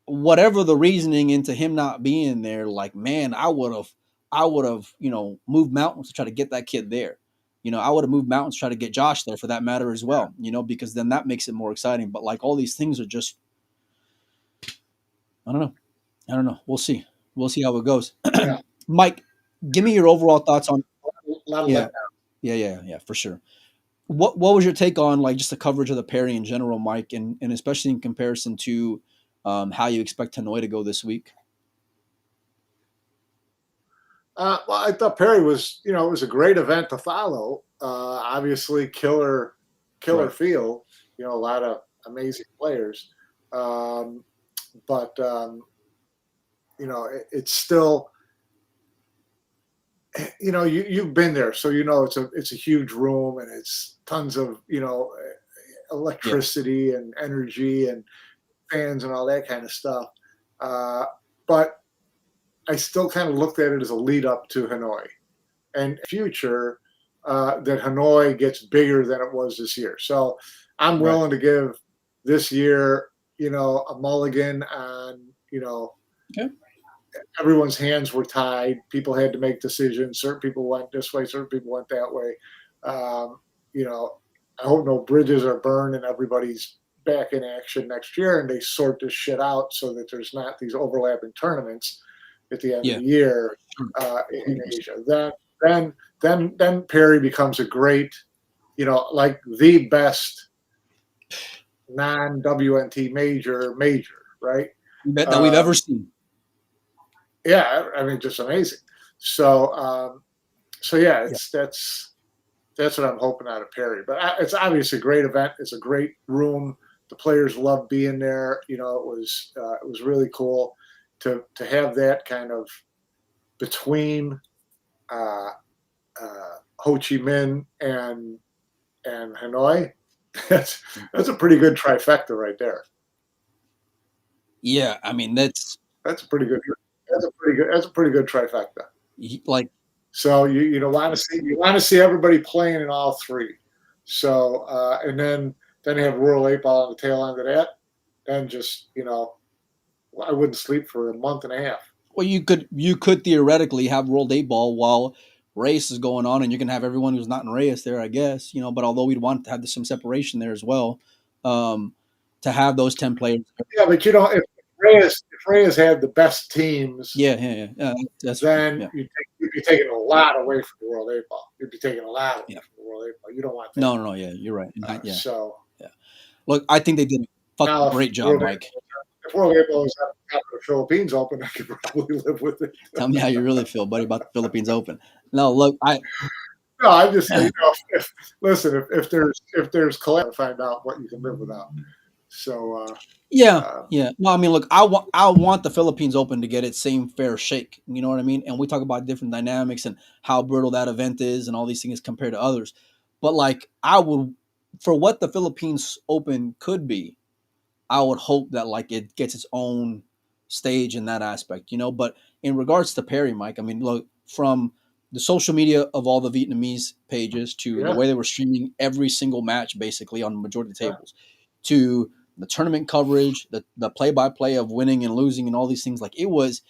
whatever the reasoning into him not being there, like, man, I would have, moved mountains to try to get that kid there. I would have moved mountains to try to get Josh there for that matter as well, because then that makes it more exciting. But like all these things are just, I don't know. We'll see how it goes. Yeah. Mike, give me your overall thoughts on. Yeah, for sure. What was your take on like just the coverage of the Perry in general, Mike, and especially in comparison to how you expect Hanoi to go this week? Well, I thought Perry was, it was a great event to follow. Obviously, killer Right. field. A lot of amazing players. But it's still, you've been there, so it's a huge room and it's tons of electricity and energy and fans and all that kind of stuff. But I still kind of looked at it as a lead up to Hanoi, and future that Hanoi gets bigger than it was this year. So I'm willing to give this year, a mulligan on, Okay. Everyone's hands were tied. People had to make decisions. Certain people went this way, certain people went that way. I hope no bridges are burned and everybody's back in action next year and they sort this shit out so that there's not these overlapping tournaments at the end of the year in Asia. Then Perry becomes a great, like the best non-WNT major, right? That we've ever seen. Yeah, I mean, just amazing. So yeah, that's what I'm hoping out of Perry. But it's obviously a great event. It's a great room. The players love being there. It was really cool to have that kind of between Ho Chi Minh and Hanoi. That's a pretty good trifecta right there. Yeah, I mean that's a pretty good trifecta. Like, so you want to see everybody playing in all three. So and then you have Rural 8-Ball on the tail end of that, and just I wouldn't sleep for a month and a half. Well, you could theoretically have World 8-Ball while Reyes is going on, and you can have everyone who's not in Reyes there, I guess. But although we'd want to have some separation there as well, to have those 10 players. Yeah, but if Reyes had the best teams, then you'd be taking a lot away from the World 8-Ball. You'd be taking a lot away from the World 8-Ball. You don't want that. No, yeah, you're right. Look, I think they did a fucking great job, Mike. If World 8-Ball was at the Philippines Open, I could probably live with it. Tell me how you really feel, buddy, about the Philippines Open. No, look, I'm just if there's collab, find out what you can live without. So No, I mean, look, I want the Philippines Open to get its same fair shake. You know what I mean? And we talk about different dynamics and how brutal that event is and all these things compared to others. But like, I would, for what the Philippines Open could be, I would hope that like it gets its own stage in that aspect, But in regards to Perry, Mike, I mean, look, from the social media of all the Vietnamese pages to the way they were streaming every single match, basically on the majority of the tables, to the tournament coverage, the play-by-play of winning and losing and all these things, like it was,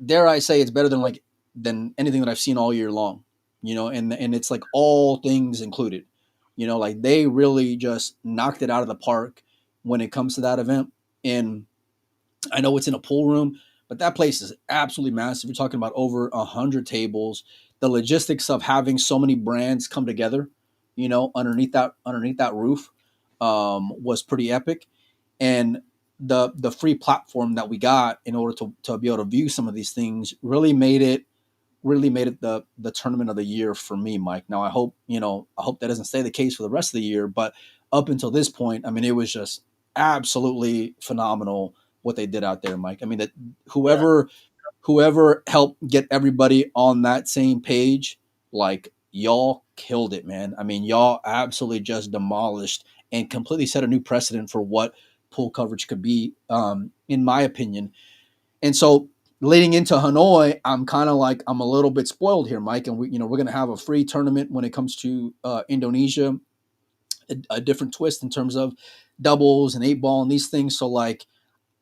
dare I say, it's better than anything that I've seen all year long, and it's like all things included, like they really just knocked it out of the park when it comes to that event. And I know it's in a pool room, but that place is absolutely massive. You're talking about over 100 tables. The logistics of having so many brands come together, underneath that roof, was pretty epic. And the free platform that we got in order to be able to view some of these things really made it really made it the tournament of the year for me, Mike. Now I hope that doesn't stay the case for the rest of the year, but up until this point, I mean, it was just absolutely phenomenal what they did out there, Mike. I mean, that whoever helped get everybody on that same page, like y'all killed it, man. I mean, y'all absolutely just demolished and completely set a new precedent for what pool coverage could be, in my opinion. And so leading into Hanoi, I'm kind of like I'm a little bit spoiled here, Mike. And we're going to have a free tournament when it comes to Indonesia, a different twist in terms of doubles and 8-ball and these things. So like,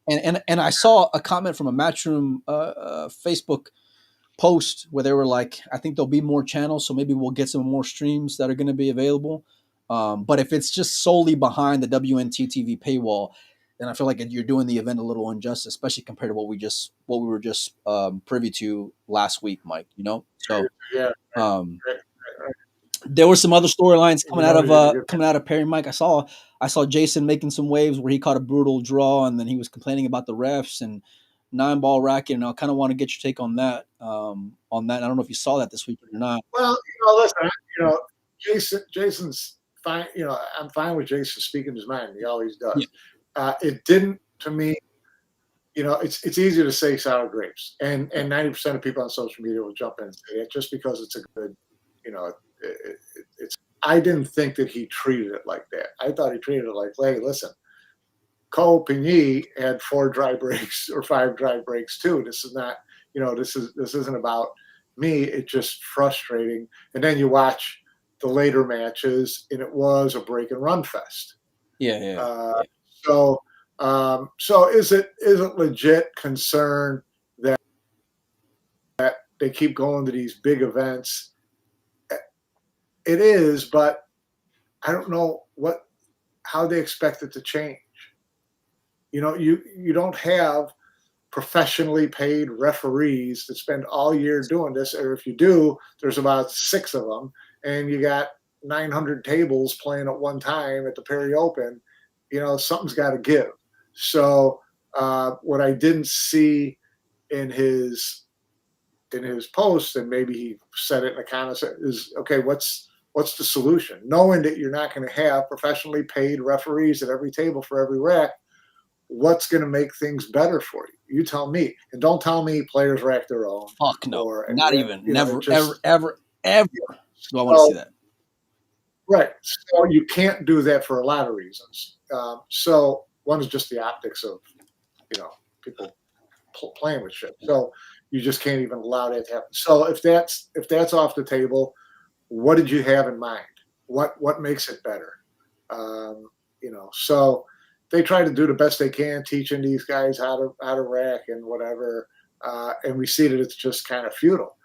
and I saw a comment from a Matchroom Facebook post where they were like, I think there'll be more channels, so maybe we'll get some more streams that are going to be available. But if it's just solely behind the WNT TV paywall, then I feel like you're doing the event a little injustice, especially compared to what we were just privy to last week, Mike. So Yeah. there were some other storylines coming out of Perry, Mike. I saw Jason making some waves where he caught a brutal draw, and then he was complaining about the refs and 9-ball racket. And I kind of want to get your take on that. I don't know if you saw that this week or not. Well, listen, Jason's fine. I'm fine with Jason speaking his mind. He always does. Yeah. It didn't, to me. It's easy to say sour grapes, and 90% of people on social media will jump in and say it just because it's a good, I didn't think that he treated it like that. I thought he treated it like, hey, listen, Cole Pigny had 4 dry breaks or 5 dry breaks too. This is not, this isn't about me. It's just frustrating. And then you watch the later matches, and it was a break and run fest. Yeah. So is it legit concern that they keep going to these big events? It is, but I don't know how they expect it to change. You don't have professionally paid referees that spend all year doing this, or if you do, there's about 6 of them, and you got 900 tables playing at one time at the Perry Open. Something's got to give. So what I didn't see in his post, and maybe he said it in the comments, is, okay, what's the solution? Knowing that you're not going to have professionally paid referees at every table for every rack, what's going to make things better for you? You tell me. And don't tell me players rack their own. Fuck no. Not even. Never, ever do I want to see that. Right. So you can't do that for a lot of reasons. So one is just the optics of, people playing with shit. So you just can't even allow that to happen. So if that's off the table, what did you have in mind? What makes it better? So they try to do the best they can, teaching these guys how to rack and whatever. And we see that it's just kind of futile.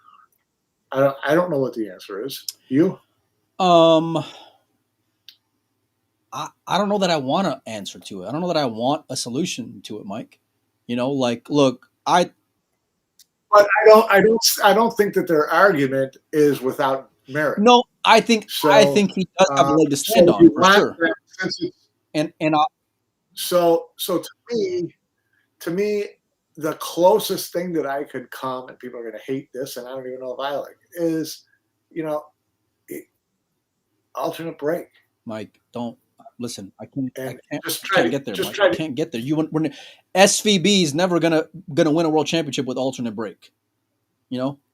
I don't know what the answer is. You? I don't know that I want an answer to it. I don't know that I want a solution to it, Mike. Look, But I don't think that their argument is without merit. No, I think he does have a leg to stand on for sure. So to me, the closest thing that I could come, and people are going to hate this, and I don't even know if I like it, is alternate break. Mike, don't listen. I can't get there. Mike. I can't get there. SVB is never gonna win a world championship with alternate break.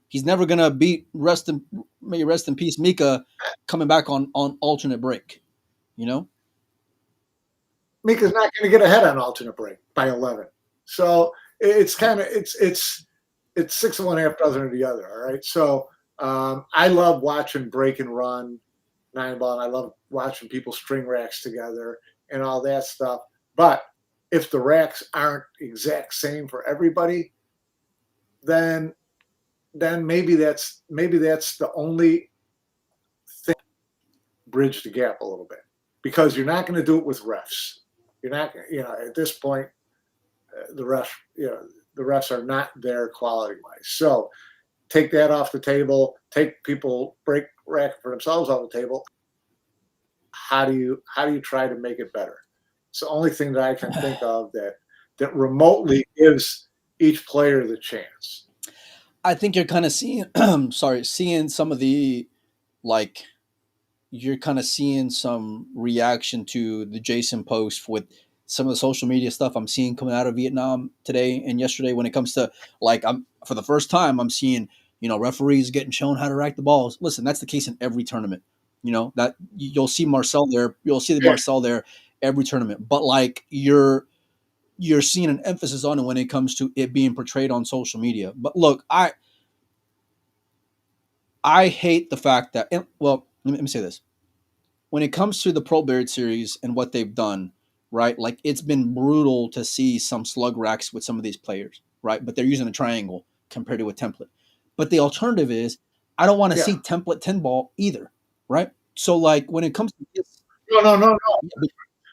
He's never gonna beat may rest in peace Mika coming back on alternate break. Mika's not going to get ahead on alternate break by 11. So it's kind of it's 6 of one, half dozen of the other. All right. So I love watching break and run 9-ball, and I love watching people string racks together and all that stuff. But if the racks aren't exact same for everybody, then maybe that's the only thing bridge the gap a little bit, because you're not going to do it with refs. You're not, at this point, the refs are not there quality wise. So take that off the table. Take people break rack for themselves off the table. How do you try to make it better? It's the only thing that I can think of that remotely gives each player the chance. I think you're kind of seeing, seeing some of the like you're kind of seeing some reaction to the Jason post with some of the social media stuff I'm seeing coming out of Vietnam today and yesterday when it comes to like I'm for the first time I'm seeing, referees getting shown how to rack the balls. Listen, that's the case in every tournament. That you'll see Marcel there, you'll see the Yeah. Marcel there every tournament. But like you're seeing an emphasis on it when it comes to it being portrayed on social media. But look, I hate the fact that well, let me say this. When it comes to the Pro Beard series and what they've done, right? Like it's been brutal to see some slug racks with some of these players, right? But they're using a triangle compared to a template. But the alternative is I don't want to Yeah. see template 10 ball either, right? So like when it comes to this, No.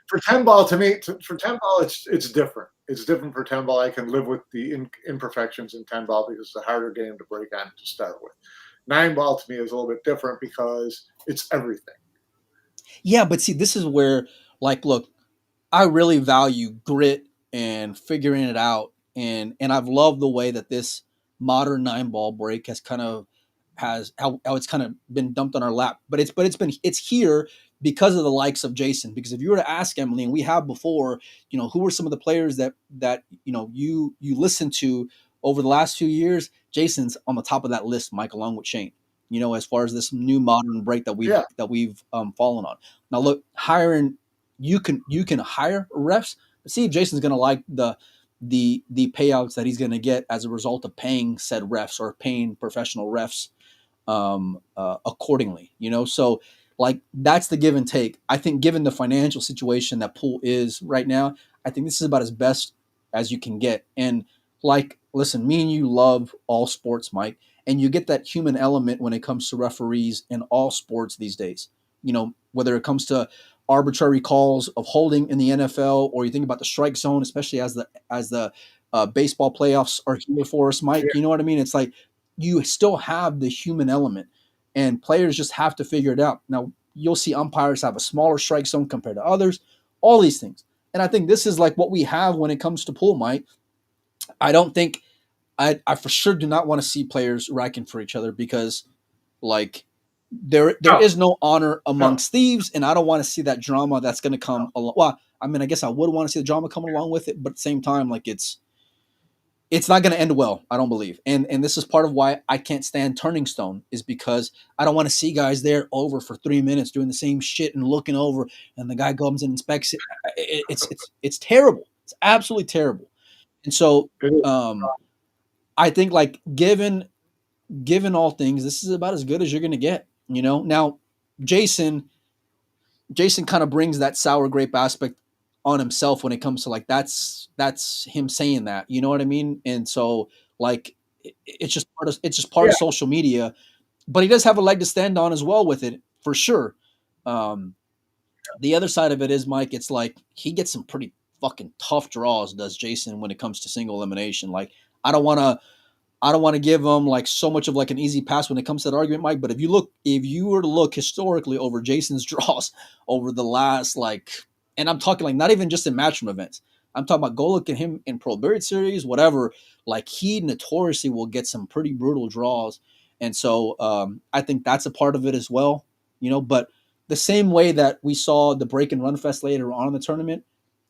For 10 ball, to me, for 10 ball, it's different. It's different for 10 ball. I can live with the imperfections in 10 ball because it's a harder game to break on to start with. 9 ball to me is a little bit different because it's everything. yeah, but see, this is where like look, I really value grit and figuring it out, and I've loved the way that this modern 9 ball break has how it's kind of been dumped on our lap. But it's here because of the likes of Jason. Because if you were to ask Emily, and we have before, who were some of the players that you listened to over the last few years? Jason's on the top of that list, Mike, along with Shane. As far as this new modern break that we've Yeah. fallen on. Now look, hiring you can hire refs, but see if Jason's going to like the payouts that he's going to get as a result of paying said refs or paying professional refs accordingly. So like that's the give and take. I think given the financial situation that pool is right now, I think this is about as best as you can get. And like, listen, me and you love all sports, Mike, and you get that human element when it comes to referees in all sports these days. Whether it comes to arbitrary calls of holding in the NFL, or you think about the strike zone, especially as the baseball playoffs are here for us, Mike. Yeah. You know what I mean? It's like you still have the human element, and players just have to figure it out. Now you'll see umpires have a smaller strike zone compared to others, all these things, and I think this is like what we have when it comes to pool, Mike. I don't think I for sure do not want to see players racking for each other because like there No. is no honor No. amongst thieves, and I don't want to see that drama that's going to come along. Well, I mean, I guess I would want to see the drama coming along with it, but at the same time, like it's not going to end well, I don't believe. And this is part of why I can't stand Turning Stone, is because I don't want to see guys there over for 3 minutes doing the same shit and looking over, and the guy comes and inspects it. It's terrible. It's absolutely terrible. And so It is. I think like given all things, this is about as good as you're going to get. Now Jason Jason kind of brings that sour grape aspect on himself when it comes to like that's him saying that, you know what I mean? And so like it's just part of Yeah. social media, but he does have a leg to stand on as well with it for sure. Um, the other side of it is, Mike, it's like he gets some pretty fucking tough draws, does Jason, when it comes to single elimination. Like I don't want to I don't want to give him like so much of like an easy pass when it comes to that argument, Mike. But if you were to look historically over Jason's draws over the last like, and I'm talking like not even just in matchroom events. I'm talking about go look at him in Pro Bird Series, whatever. Like he notoriously will get some pretty brutal draws, and so I think that's a part of it as well. But the same way that we saw the break and run fest later on in the tournament,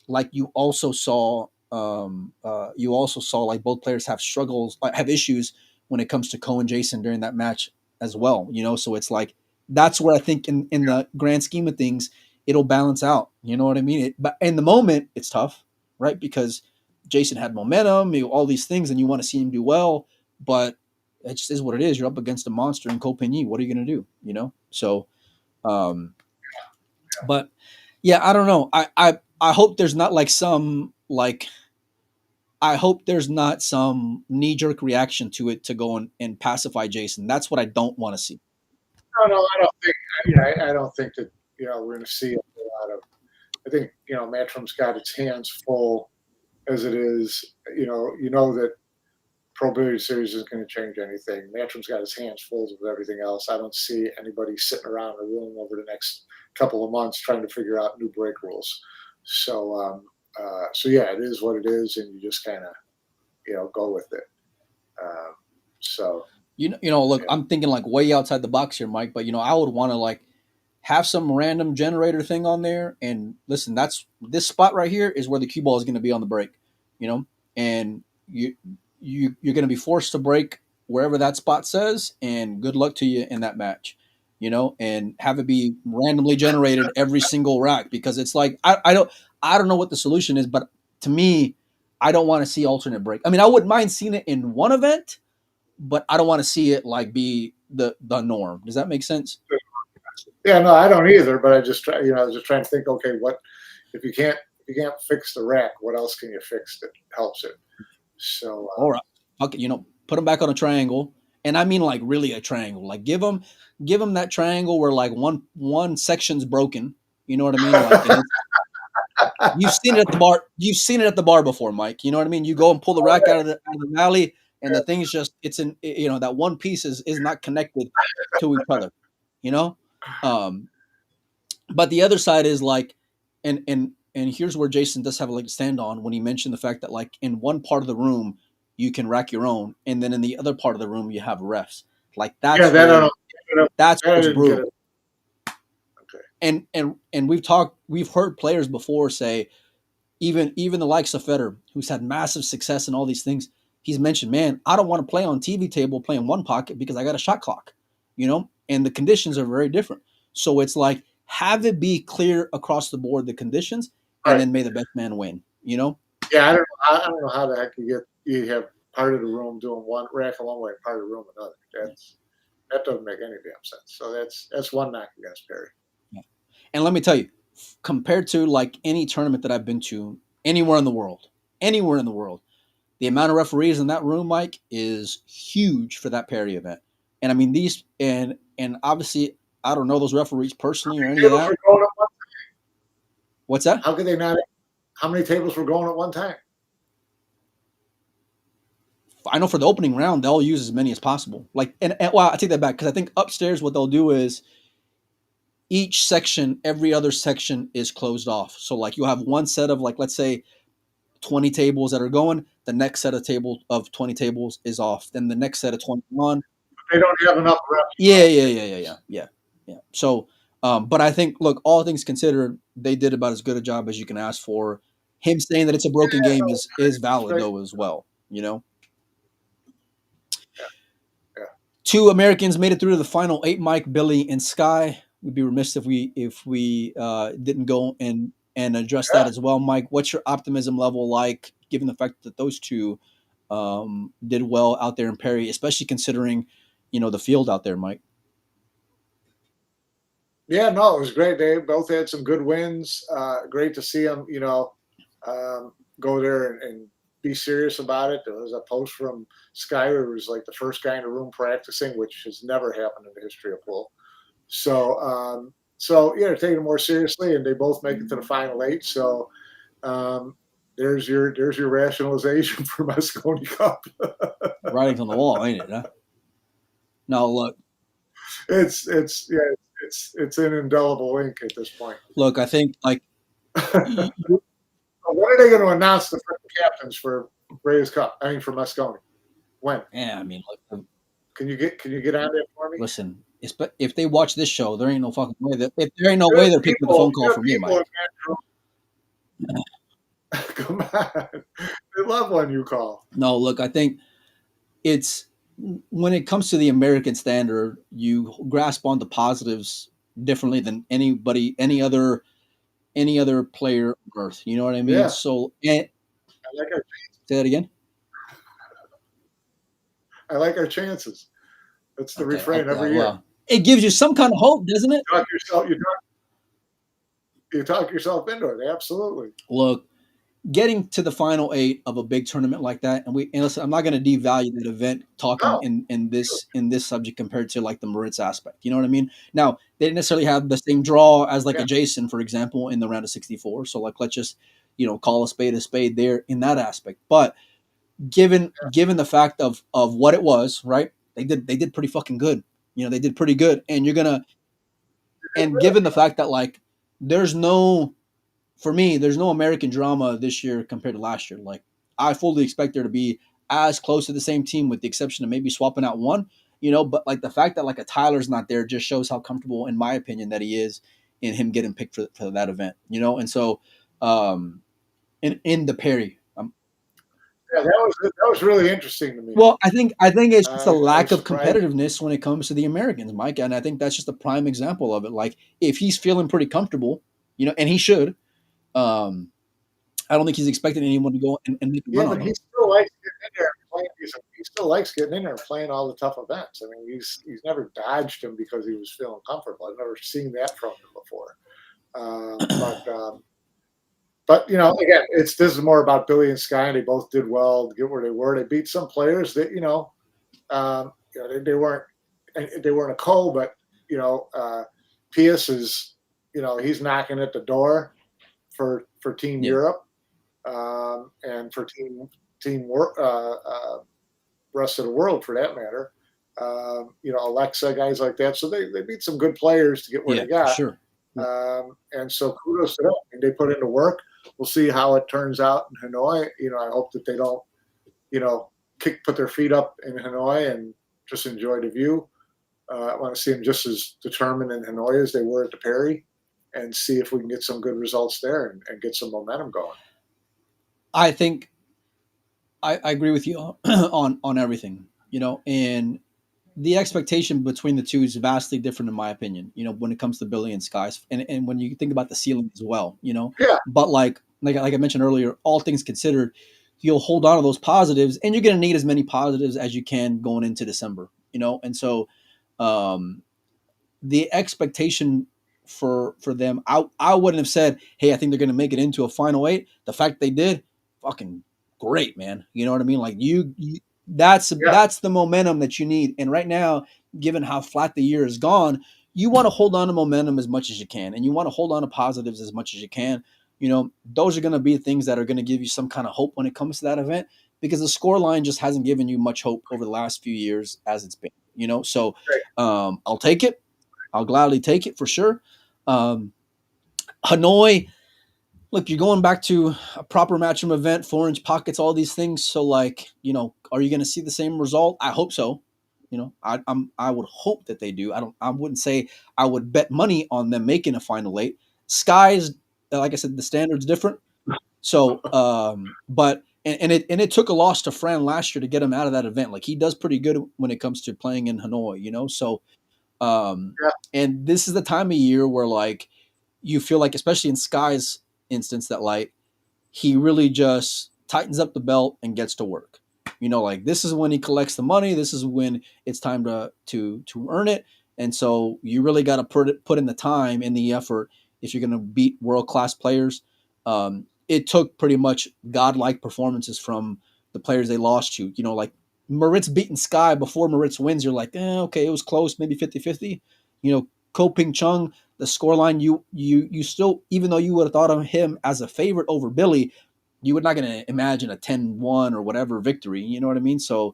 like you also saw like both players have struggles, have issues when it comes to Cohen and Jason during that match as well. So it's like that's where I think in the grand scheme of things it'll balance out. You know what I mean? But in the moment it's tough, right? Because Jason had momentum, all these things, and you want to see him do well, but it just is what it is. You're up against a monster in Copenhagen. What are you going to do? So um, but yeah, I don't know. I hope there's not like some like I hope there's not some knee jerk reaction to it to go and pacify Jason. That's what I don't want to see. No, I don't think. I don't think that we're going to see a lot of. I think Matchroom's got its hands full as it is. That Pro Billiard Series isn't going to change anything. Matchroom's got his hands full with everything else. I don't see anybody sitting around a room over the next couple of months trying to figure out new break rules. So, so yeah, it is what it is, and you just kind of go with it. So look, I'm thinking like way outside the box here, Mike. But I would want to like have some random generator thing on there. And listen, that's this spot right here is where the cue ball is going to be on the break. And you're going to be forced to break wherever that spot says. And good luck to you in that match. And have it be randomly generated every single rack, because it's like I don't know what the solution is, but to me, I don't want to see alternate break. I mean, I wouldn't mind seeing it in one event, but I don't want to see it like be the norm. Does that make sense? Yeah, no, I don't either. But I just try, just trying to think. Okay, what if you can't fix the rack? What else can you fix that helps it? So all right, okay, put them back on a triangle, and I mean like really a triangle. Like give them that triangle where like one section's broken. You know what I mean? Like, you've seen it at the bar. You've seen it at the bar before, Mike. You know what I mean? You go and pull the rack out of the valley, and the thing's just it's in that one piece is not connected to each other. But the other side is like, and here's where Jason does have a leg to stand on when he mentioned the fact that like in one part of the room you can rack your own, and then in the other part of the room you have refs. Like that's that's what's brutal. And we've heard players before say, even the likes of Federer, who's had massive success in all these things, he's mentioned, man, I don't want to play on TV table playing one pocket because I got a shot clock, and the conditions are very different. So it's like, have it be clear across the board, the conditions, and then may the best man win, Yeah, I don't know how the heck you have part of the room doing one rack one way and part of the room another. That doesn't make any damn sense. So that's one knock against Perry. Yeah. And let me tell you, compared to like any tournament that I've been to anywhere in the world, the amount of referees in that room, Mike, is huge for that Perry event. And I mean these and obviously I don't know those referees personally or any of that. What's that? How could they not? How many tables were going at one time? I know for the opening round, they'll use as many as possible. Like, and well, I take that back because I think upstairs what they'll do is each section, every other section is closed off. So like you'll have one set of like, let's say 20 tables that are going. The next set of 20 tables is off. Then the next set of 21. They don't have enough reps. Yeah. So, but I think, look, all things considered, they did about as good a job as you can ask for. Him saying that it's a broken game is valid though as well. Yeah. Two Americans made it through to the final 8, Mike, Billy, and Sky. We'd be remiss if we didn't go and address that as well, Mike. What's your optimism level like, given the fact that those two did well out there in Perry, especially considering the field out there, Mike? Yeah, no, it was great. They both had some good wins. Great to see them, go there and be serious about it. There was a post from Sky who was like the first guy in the room practicing, which has never happened in the history of pool. So they're taking it more seriously, and they both make it to the final 8. So there's your rationalization for Mosconi Cup. Writing's on the wall, ain't it? Huh? No, look, it's an indelible ink at this point. Look, I think like. When are they going to announce the captains for Reyes Cup? I mean, for Mosconi. When? Yeah, I mean, look. Can you get on there for me? Listen, if they watch this show, there ain't no fucking way they're picking up the phone call from me, Mike. Come on, they love when you call. No, look, I think it's when it comes to the American standard, you grasp on the positives differently than any other player on earth. You know what I mean? Yeah. So, I like our chances. Say that again. I like our chances. That's the refrain every year. Well, it gives you some kind of hope, doesn't it? You talk yourself into it. Absolutely. Look, getting to the final 8 of a big tournament like that, and listen, I'm not going to devalue that event talking in this subject compared to like the Moritz aspect. You know what I mean? Now, they didn't necessarily have the same draw as like a Jason, for example, in the round of 64. So like, let's just call a spade there in that aspect. But given the fact of what it was, right? They did pretty fucking good. They did pretty good, and given the fact that like there's no American drama this year compared to last year. Like, I fully expect there to be as close to the same team with the exception of maybe swapping out one, but like the fact that like a Tyler's not there just shows how comfortable, in my opinion, that he is in him getting picked for that event, and so um in the Perry. Yeah, that was really interesting to me. Well, I think it's just a I lack was of surprised. competitiveness when it comes to the Americans, Mike, and I think that's just a prime example of it. Like if he's feeling pretty comfortable, and he should, um, I don't think he's expecting anyone to go and make a Yeah, run on but he him. still likes getting in there and playing. He still likes getting in there and playing all the tough events. I mean, he's never dodged them because he was feeling comfortable. I've never seen that from him before. But again, this is more about Billy and Sky, and they both did well to get where they were. They beat some players that they weren't a co, but Pius is he's knocking at the door for Team Yeah, Europe, and for team work, rest of the world for that matter. Alexa, guys like that. So they beat some good players to get where yeah, they for got. sure. And so kudos to them. I mean, they put in the work. We'll see how it turns out in Hanoi. I hope that they don't, put their feet up in Hanoi and just enjoy the view. I want to see them just as determined in Hanoi as they were at the Perry, and see if we can get some good results there and get some momentum going. I think I agree with you on everything, and the expectation between the two is vastly different in my opinion, when it comes to Billy and Skies, and when you think about the ceiling as well, Yeah, but like I mentioned earlier, all things considered, you'll hold on to those positives, and you're going to need as many positives as you can going into December, and so um the expectation for them, I wouldn't have said, hey, I think they're going to make it into a final eight. The fact they did, fucking great, man. You know what I mean? Like that's yeah, that's the momentum that you need. And right now, given how flat the year has gone, you want to hold on to momentum as much as you can, and you want to hold on to positives as much as you can. Those are going to be things that are going to give you some kind of hope when it comes to that event, because the score line just hasn't given you much hope over the last few years as it's been. So great. I'll take it. I'll gladly take it for sure. Um, Hanoi, look, you're going back to a proper matchroom event, 4-inch pockets, all these things. So, are you going to see the same result? I hope so. I would hope that they do. I wouldn't say I would bet money on them making a final eight. Skies, like I said, the standard's different. So, but and it took a loss to Fran last year to get him out of that event. Like he does pretty good when it comes to playing in Hanoi. So um, Yeah, and this is the time of year where you feel like, especially in Sky's instance, that he really just tightens up the belt and gets to work. This is when he collects the money. This is when it's time to earn it. And so you really got to put in the time and the effort if you're going to beat world class players. It took pretty much godlike performances from the players they lost to. Like Moritz beating Sky before Moritz wins. You're like, okay, it was close, maybe 50-50. Ko Ping Chung, the scoreline, you still, even though you would have thought of him as a favorite over Billy, you were not going to imagine a 10-1 or whatever victory. You know what I mean? So,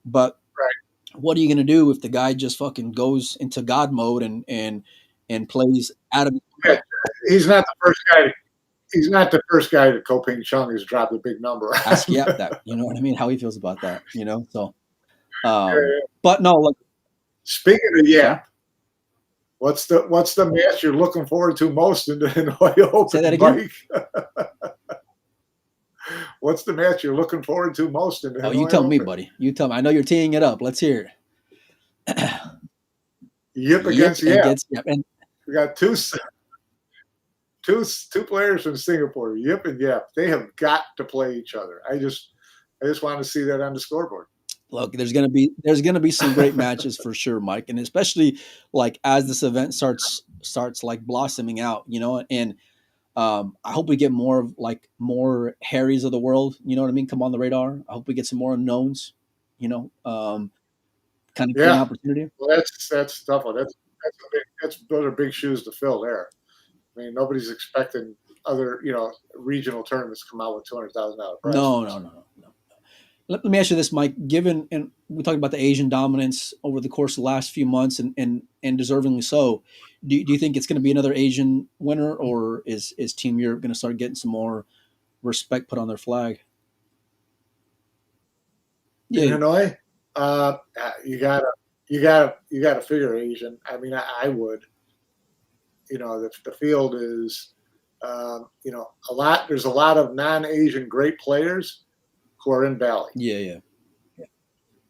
but right. what are you going to do if the guy just fucking goes into God mode and plays out of his Yeah, mind? he's not the first guy. He's not the first guy that Ko Ping Chung has dropped a big number Ask on. Yap that. You know what I mean? How he feels about that. So, Yeah. but no, look, Speaking of sorry, what's the match you're looking forward to most in the Hanoi say that Open, again. Mike? What's the match you're looking forward to most in the Oh, you Hanoi tell me, Open? buddy. You tell me. I know you're teeing it up. Let's hear it. Yip Yip against and Yap. gets Yep. And We got two players from Singapore, Yip and Yap. They have got to play each other. I just want to see that on the scoreboard. look, there's gonna be some great matches for sure, Mike, and especially as this event starts blossoming out, and I hope we get more of more Harrys of the world, you know what I mean, come on the radar. I hope we get some more unknowns, kind of get an Yeah, opportunity. well, that's tough one. Those are big shoes to fill there. I mean, nobody's expecting other regional tournaments to come out with $200,000 prize No, no, funds. no, no, no. Let me ask you this, Mike. Given, and we talked about the Asian dominance over the course of the last few months, and deservingly so, do you think it's going to be another Asian winner, or is Team Europe going to start getting some more respect put on their flag? in Yeah, Hanoi. Uh, you gotta figure Asian. I mean, I would. The field is, a lot. There's a lot of non-Asian great players who are in Bali, yeah, yeah,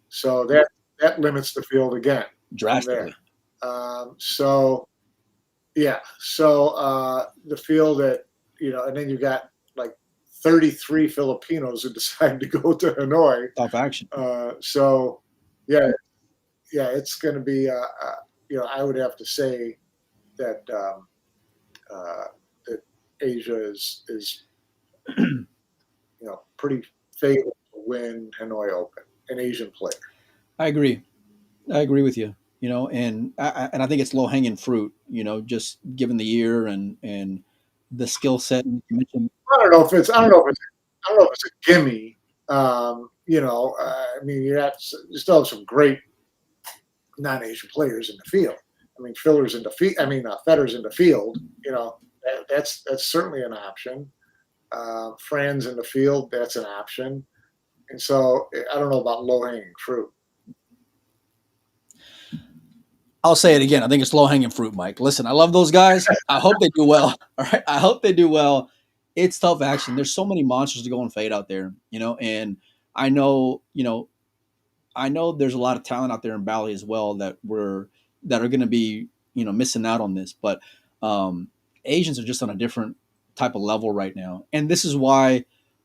so that limits the field again from there. drastically. So yeah, so the field that and then you got like 33 Filipinos who decide to go to Hanoi. Tough action. So yeah, yeah, it's going to be. I would have to say that uh, that Asia is pretty favorable to win Hanoi Open, an Asian player. I agree. I agree with you. And I think it's low hanging fruit. Just given the year and the skill set you mentioned. I don't know if it's a gimme. I mean, you still have some great non-Asian players in the field. I mean, fillers in the field. I mean, Federer's in the field. That's certainly an option. Fran's in the field. That's an option. And so I don't know about low-hanging fruit. I'll say it again. I think it's low hanging fruit, Mike. Listen, I love those guys. I hope they do well. All right. I hope they do well. It's tough action. There's so many monsters to go and fade out there, and I know, I know there's a lot of talent out there in Bali as well that are going to be, missing out on this. But Asians are just on a different type of level right now, and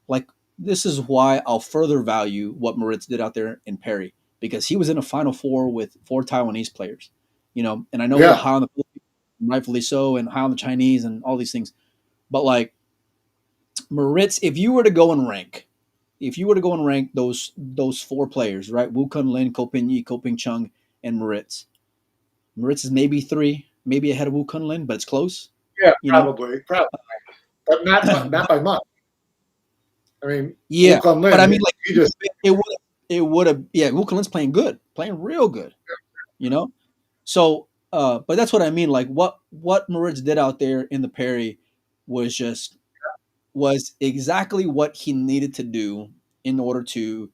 like, this is why I'll further value what Moritz did out there in Perry, because he was in a Final Four with 4 Taiwanese players, and I know we're Yeah, high on the Philippines, rightfully so, and high on the Chinese and all these things, but like Moritz, if you were to go and rank those 4 players, right? Wu Kun Lin, Ko Ping Yi, Ko Ping Chung, and Moritz. Moritz is maybe 3, maybe ahead of Wu Kun Lin, but it's close. yeah, You know, probably, but not by much. I mean, Wu yeah, Kun but Lin, I mean, like, he just it would have, yeah. Wu Kun Lin's playing good, playing real good. You know, so but that's what I mean. Like what Moritz did out there in the Perry was just was exactly what he needed to do in order to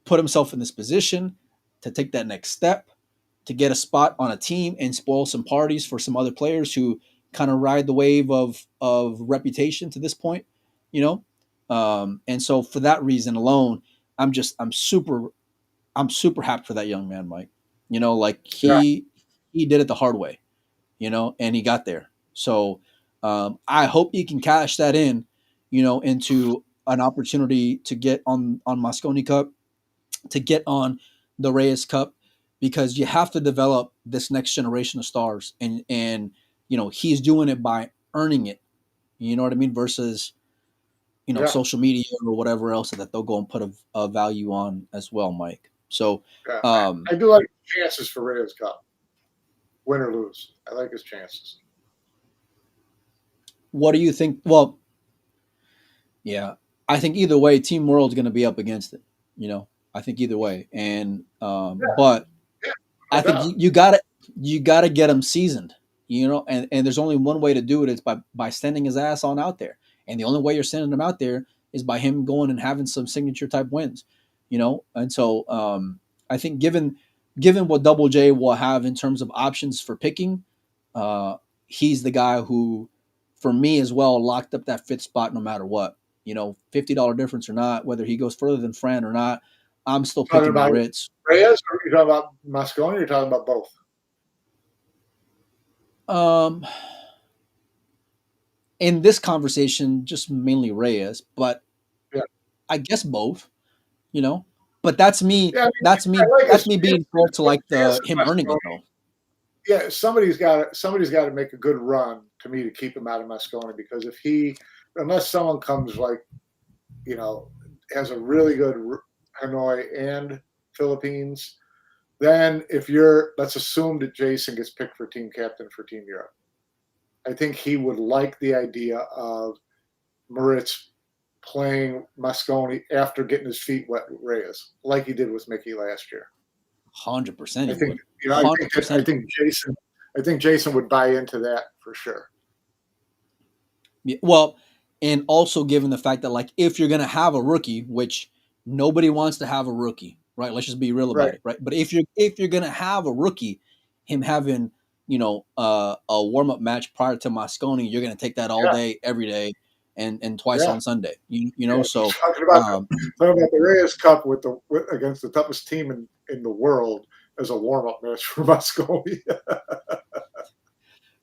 put himself in this position to take that next step, to get a spot on a team and spoil some parties for some other players who kind of ride the wave of reputation to this point, you know. And so for that reason alone, I'm super happy for that young man, Mike. Like yeah, he did it the hard way, and he got there. So I hope he can cash that in, into an opportunity to get on Mosconi Cup, to get on the Reyes Cup, because you have to develop this next generation of stars, and he's doing it by earning it. You know what I mean? Versus yeah, social media or whatever else that they'll go and put a value on as well, Mike. So yeah. um, I do like his chances for Reyes Cup, win or lose. I like his chances. what do you think? Well, yeah, I think either way, Team World's going to be up against it. I think either way, and but Yeah, I no think doubt. you gotta get him seasoned, and there's only one way to do it is by sending his ass on out there, and the only way you're sending him out there is by him going and having some signature type wins, and so I think given what Double J will have in terms of options for picking, uh, he's the guy who, for me as well, locked up that 5th spot no matter what, $50 difference or not, whether he goes further than Fran or not. I'm still Talking picking about Moritz. Reyes, or are you talking about Mosconi, or you're talking about both? Um, in this conversation, just mainly Reyes, but Yeah, I guess both, you know. But that's me. yeah. I mean, That's I me. like That's his me being fair to like chances, him earning it Mosconi. though. Yeah, somebody's got to make a good run to me to keep him out of Mosconi, because unless someone comes like you know has a really good Hanoi and Philippines, then let's assume that Jason gets picked for team captain for Team Europe. I think he would like the idea of Moritz playing Mosconi after getting his feet wet with Reyes, like he did with Mickey last year. 100% I he think would. I Hundred think I percent. think Jason would buy into that for sure. Well, and also given the fact that, like, if you're gonna have a rookie, which nobody wants to have a rookie, right? Let's just be real about Right. it, right? But if you're gonna have a rookie, him having a warm up match prior to Mosconi, you're gonna take that all day, every day, and twice on Sunday. So talking about the Reyes Cup against the toughest team in the world as a warm up match for Mosconi.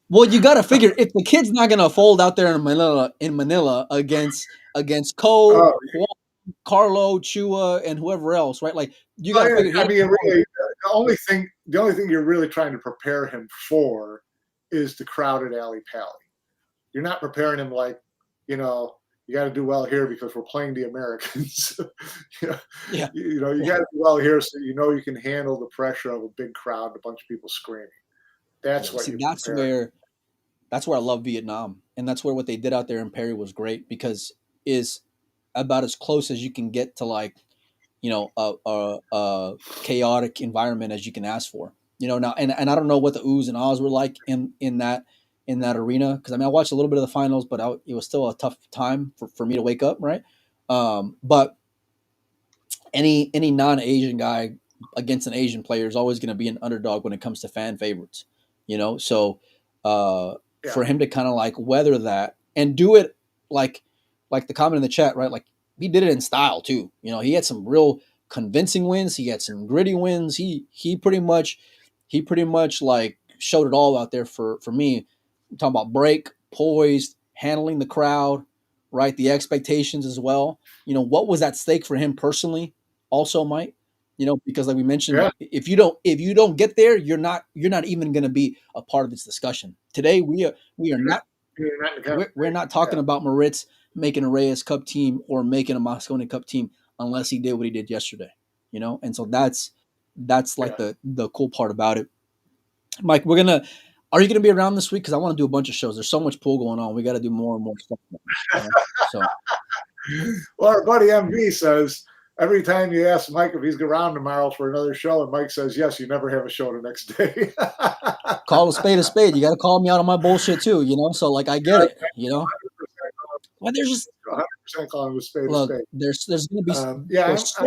Well, you got to figure if the kid's not gonna fold out there in Manila against Cole, Juan, Carlo, Chua, and whoever else, right? Like you got to figure. I mean, really, the only thing you're really trying to prepare him for is the crowded alley pally. You're not preparing him like, you got to do well here because we're playing the Americans. You got to do well here so you can handle the pressure of a big crowd, a bunch of people screaming. That's where I love Vietnam, and that's where what they did out there in Perry was great because is about as close as you can get to like, a chaotic environment as you can ask for. Now, and I don't know what the oohs and ahs were like in that arena because I mean I watched a little bit of the finals, but it was still a tough time for me to wake up, right? But any non-Asian guy against an Asian player is always going to be an underdog when it comes to fan favorites, So for him to kind of like weather that and do it like the comment in the chat, right? Like he did it in style too. He had some real convincing wins. He had some gritty wins. He pretty much like showed it all out there for me. I'm talking about break, poised, handling the crowd, right? The expectations as well. What was at stake for him personally also, Mike? Because like we mentioned, if you don't get there, you're not even going to be a part of this discussion. Today we are not we're not talking about Moritz making a Reyes Cup team or making a Mosconi Cup team unless he did what he did yesterday. And so that's like the cool part about it. Mike, are you going to be around this week? Because I want to do a bunch of shows. There's so much pool going on. We got to do more and more stuff. So, well, our buddy MV says every time you ask Mike if he's around tomorrow for another show, and Mike says yes, you never have a show the next day. Call a spade a spade. You got to call me out on my bullshit too, So like I get it, Well, there's just 100% calling a spade look, a spade. There's going to be so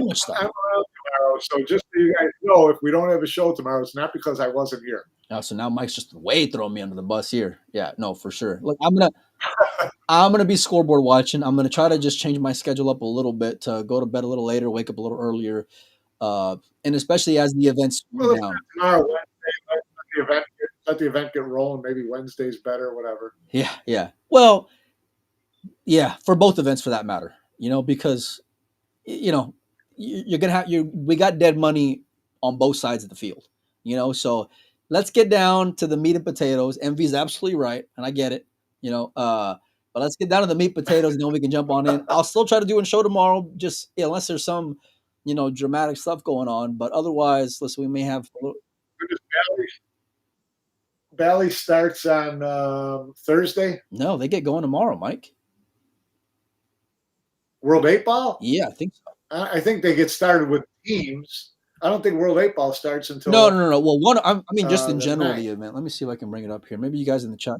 much stuff. I'm around tomorrow, so just so you guys know, if we don't have a show tomorrow, it's not because I wasn't here. Oh, so now Mike's just way throwing me under the bus here. Yeah, no, for sure. Look, I'm gonna be scoreboard watching. I'm gonna try to just change my schedule up a little bit to go to bed a little later, wake up a little earlier, and especially as the events down. Tomorrow, Wednesday, let the event get rolling. Maybe Wednesday's better, whatever. Yeah. Well, yeah, for both events for that matter. Because you're gonna have we got dead money on both sides of the field. So let's get down to the meat and potatoes. MV's absolutely right, and I get it. But let's get down to the meat and potatoes, and then we can jump on in. I'll still try to do a show tomorrow, just unless there's some, dramatic stuff going on. But otherwise, listen, we may have. Bally starts on Thursday. No, they get going tomorrow, Mike. World 8 Ball? Yeah, I think so. I think they get started with teams. I don't think World 8 Ball starts until no. Well, I mean, just in general, 9th. The event. Let me see if I can bring it up here. Maybe you guys in the chat.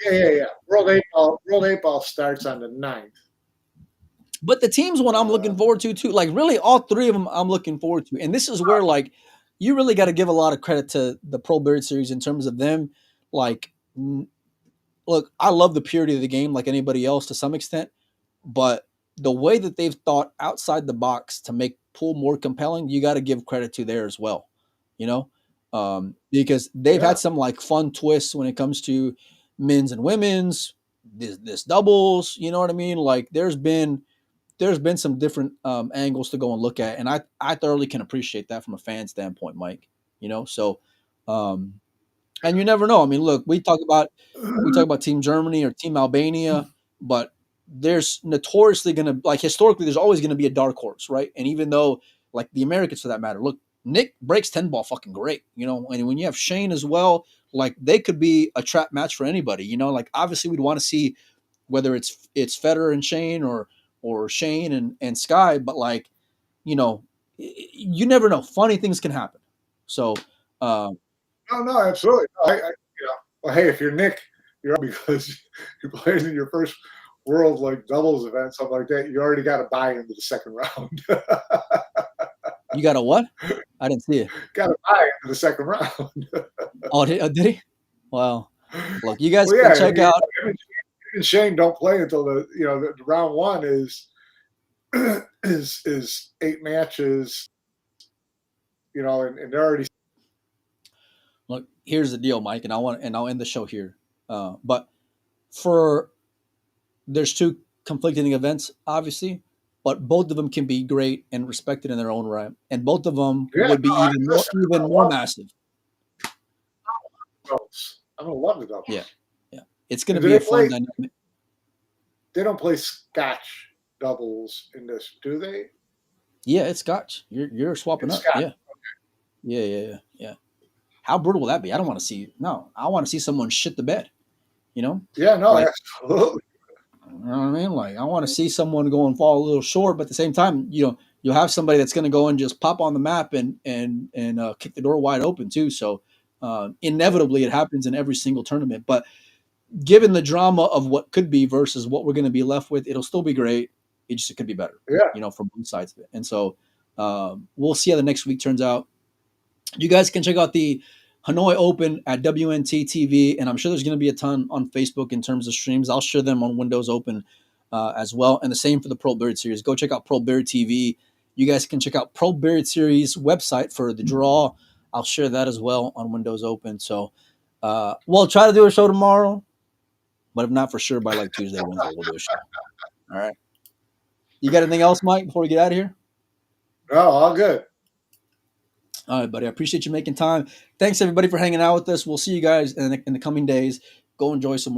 Yeah. World 8 Ball starts on the 9th. But the team's one I'm looking forward to too. Like really, all three of them I'm looking forward to. And this is where like you really got to give a lot of credit to the Pro Bird Series in terms of them. Like, look, I love the purity of the game, like anybody else to some extent, but the way that they've thought outside the box to make pool more compelling, you got to give credit to there as well, because they've had some like fun twists when it comes to men's and women's, this doubles, you know what I mean? Like there's been some different angles to go and look at, and I thoroughly can appreciate that from a fan standpoint, Mike. So, and you never know. I mean, look, we talk about Team Germany or Team Albania, but there's notoriously going to, like historically, there's always going to be a dark horse, right? And even though, like the Americans for that matter, look, Nick breaks 10 ball fucking great, and when you have Shane as well, like they could be a trap match for anybody, like obviously we'd want to see whether it's Federer and Shane or Shane and Sky, but like, you never know. Funny things can happen. So, no, absolutely. Well, hey, if you're Nick, you're up because you're playing in your first world like doubles event, something like that. You already got to buy into the second round. You got a what? I didn't see it. Got a bye into the second round. Oh, did he? Wow. Look, you guys Well, can yeah, check out. him and Shane don't play until the round one is 8 matches. And they're already. Look, here's the deal, Mike, and I'll end the show here. But there's two conflicting events, obviously, but both of them can be great and respected in their own right, and both of them would be even more massive. I'm gonna love the doubles. Yeah. It's gonna be a fun dynamic. They don't play Scotch doubles in this, do they? Yeah, it's Scotch. You're swapping up. Scotch. Yeah. Yeah. How brutal will that be? I don't want to see. No, I want to see someone shit the bed. Yeah, no, absolutely. You know what I mean? Like, I want to see someone go and fall a little short, but at the same time, you'll have somebody that's going to go and just pop on the map and kick the door wide open too. So inevitably, it happens in every single tournament. But given the drama of what could be versus what we're going to be left with, it'll still be great. It could be better. Yeah. From both sides of it. And so we'll see how the next week turns out. You guys can check out the Hanoi Open at WNT TV, and I'm sure there's going to be a ton on Facebook in terms of streams. I'll share them on Windows Open as well, and the same for the Pro Billiard Series. Go check out Pro Billiard TV. You guys can check out Pro Billiard Series website for the draw. I'll share that as well on Windows Open. So we'll try to do a show tomorrow, but if not, for sure by like Tuesday, Wednesday, we'll do a show. All right. You got anything else, Mike, before we get out of here? No, all good. All right, buddy. I appreciate you making time. Thanks, everybody, for hanging out with us. We'll see you guys in the coming days. Go enjoy some more.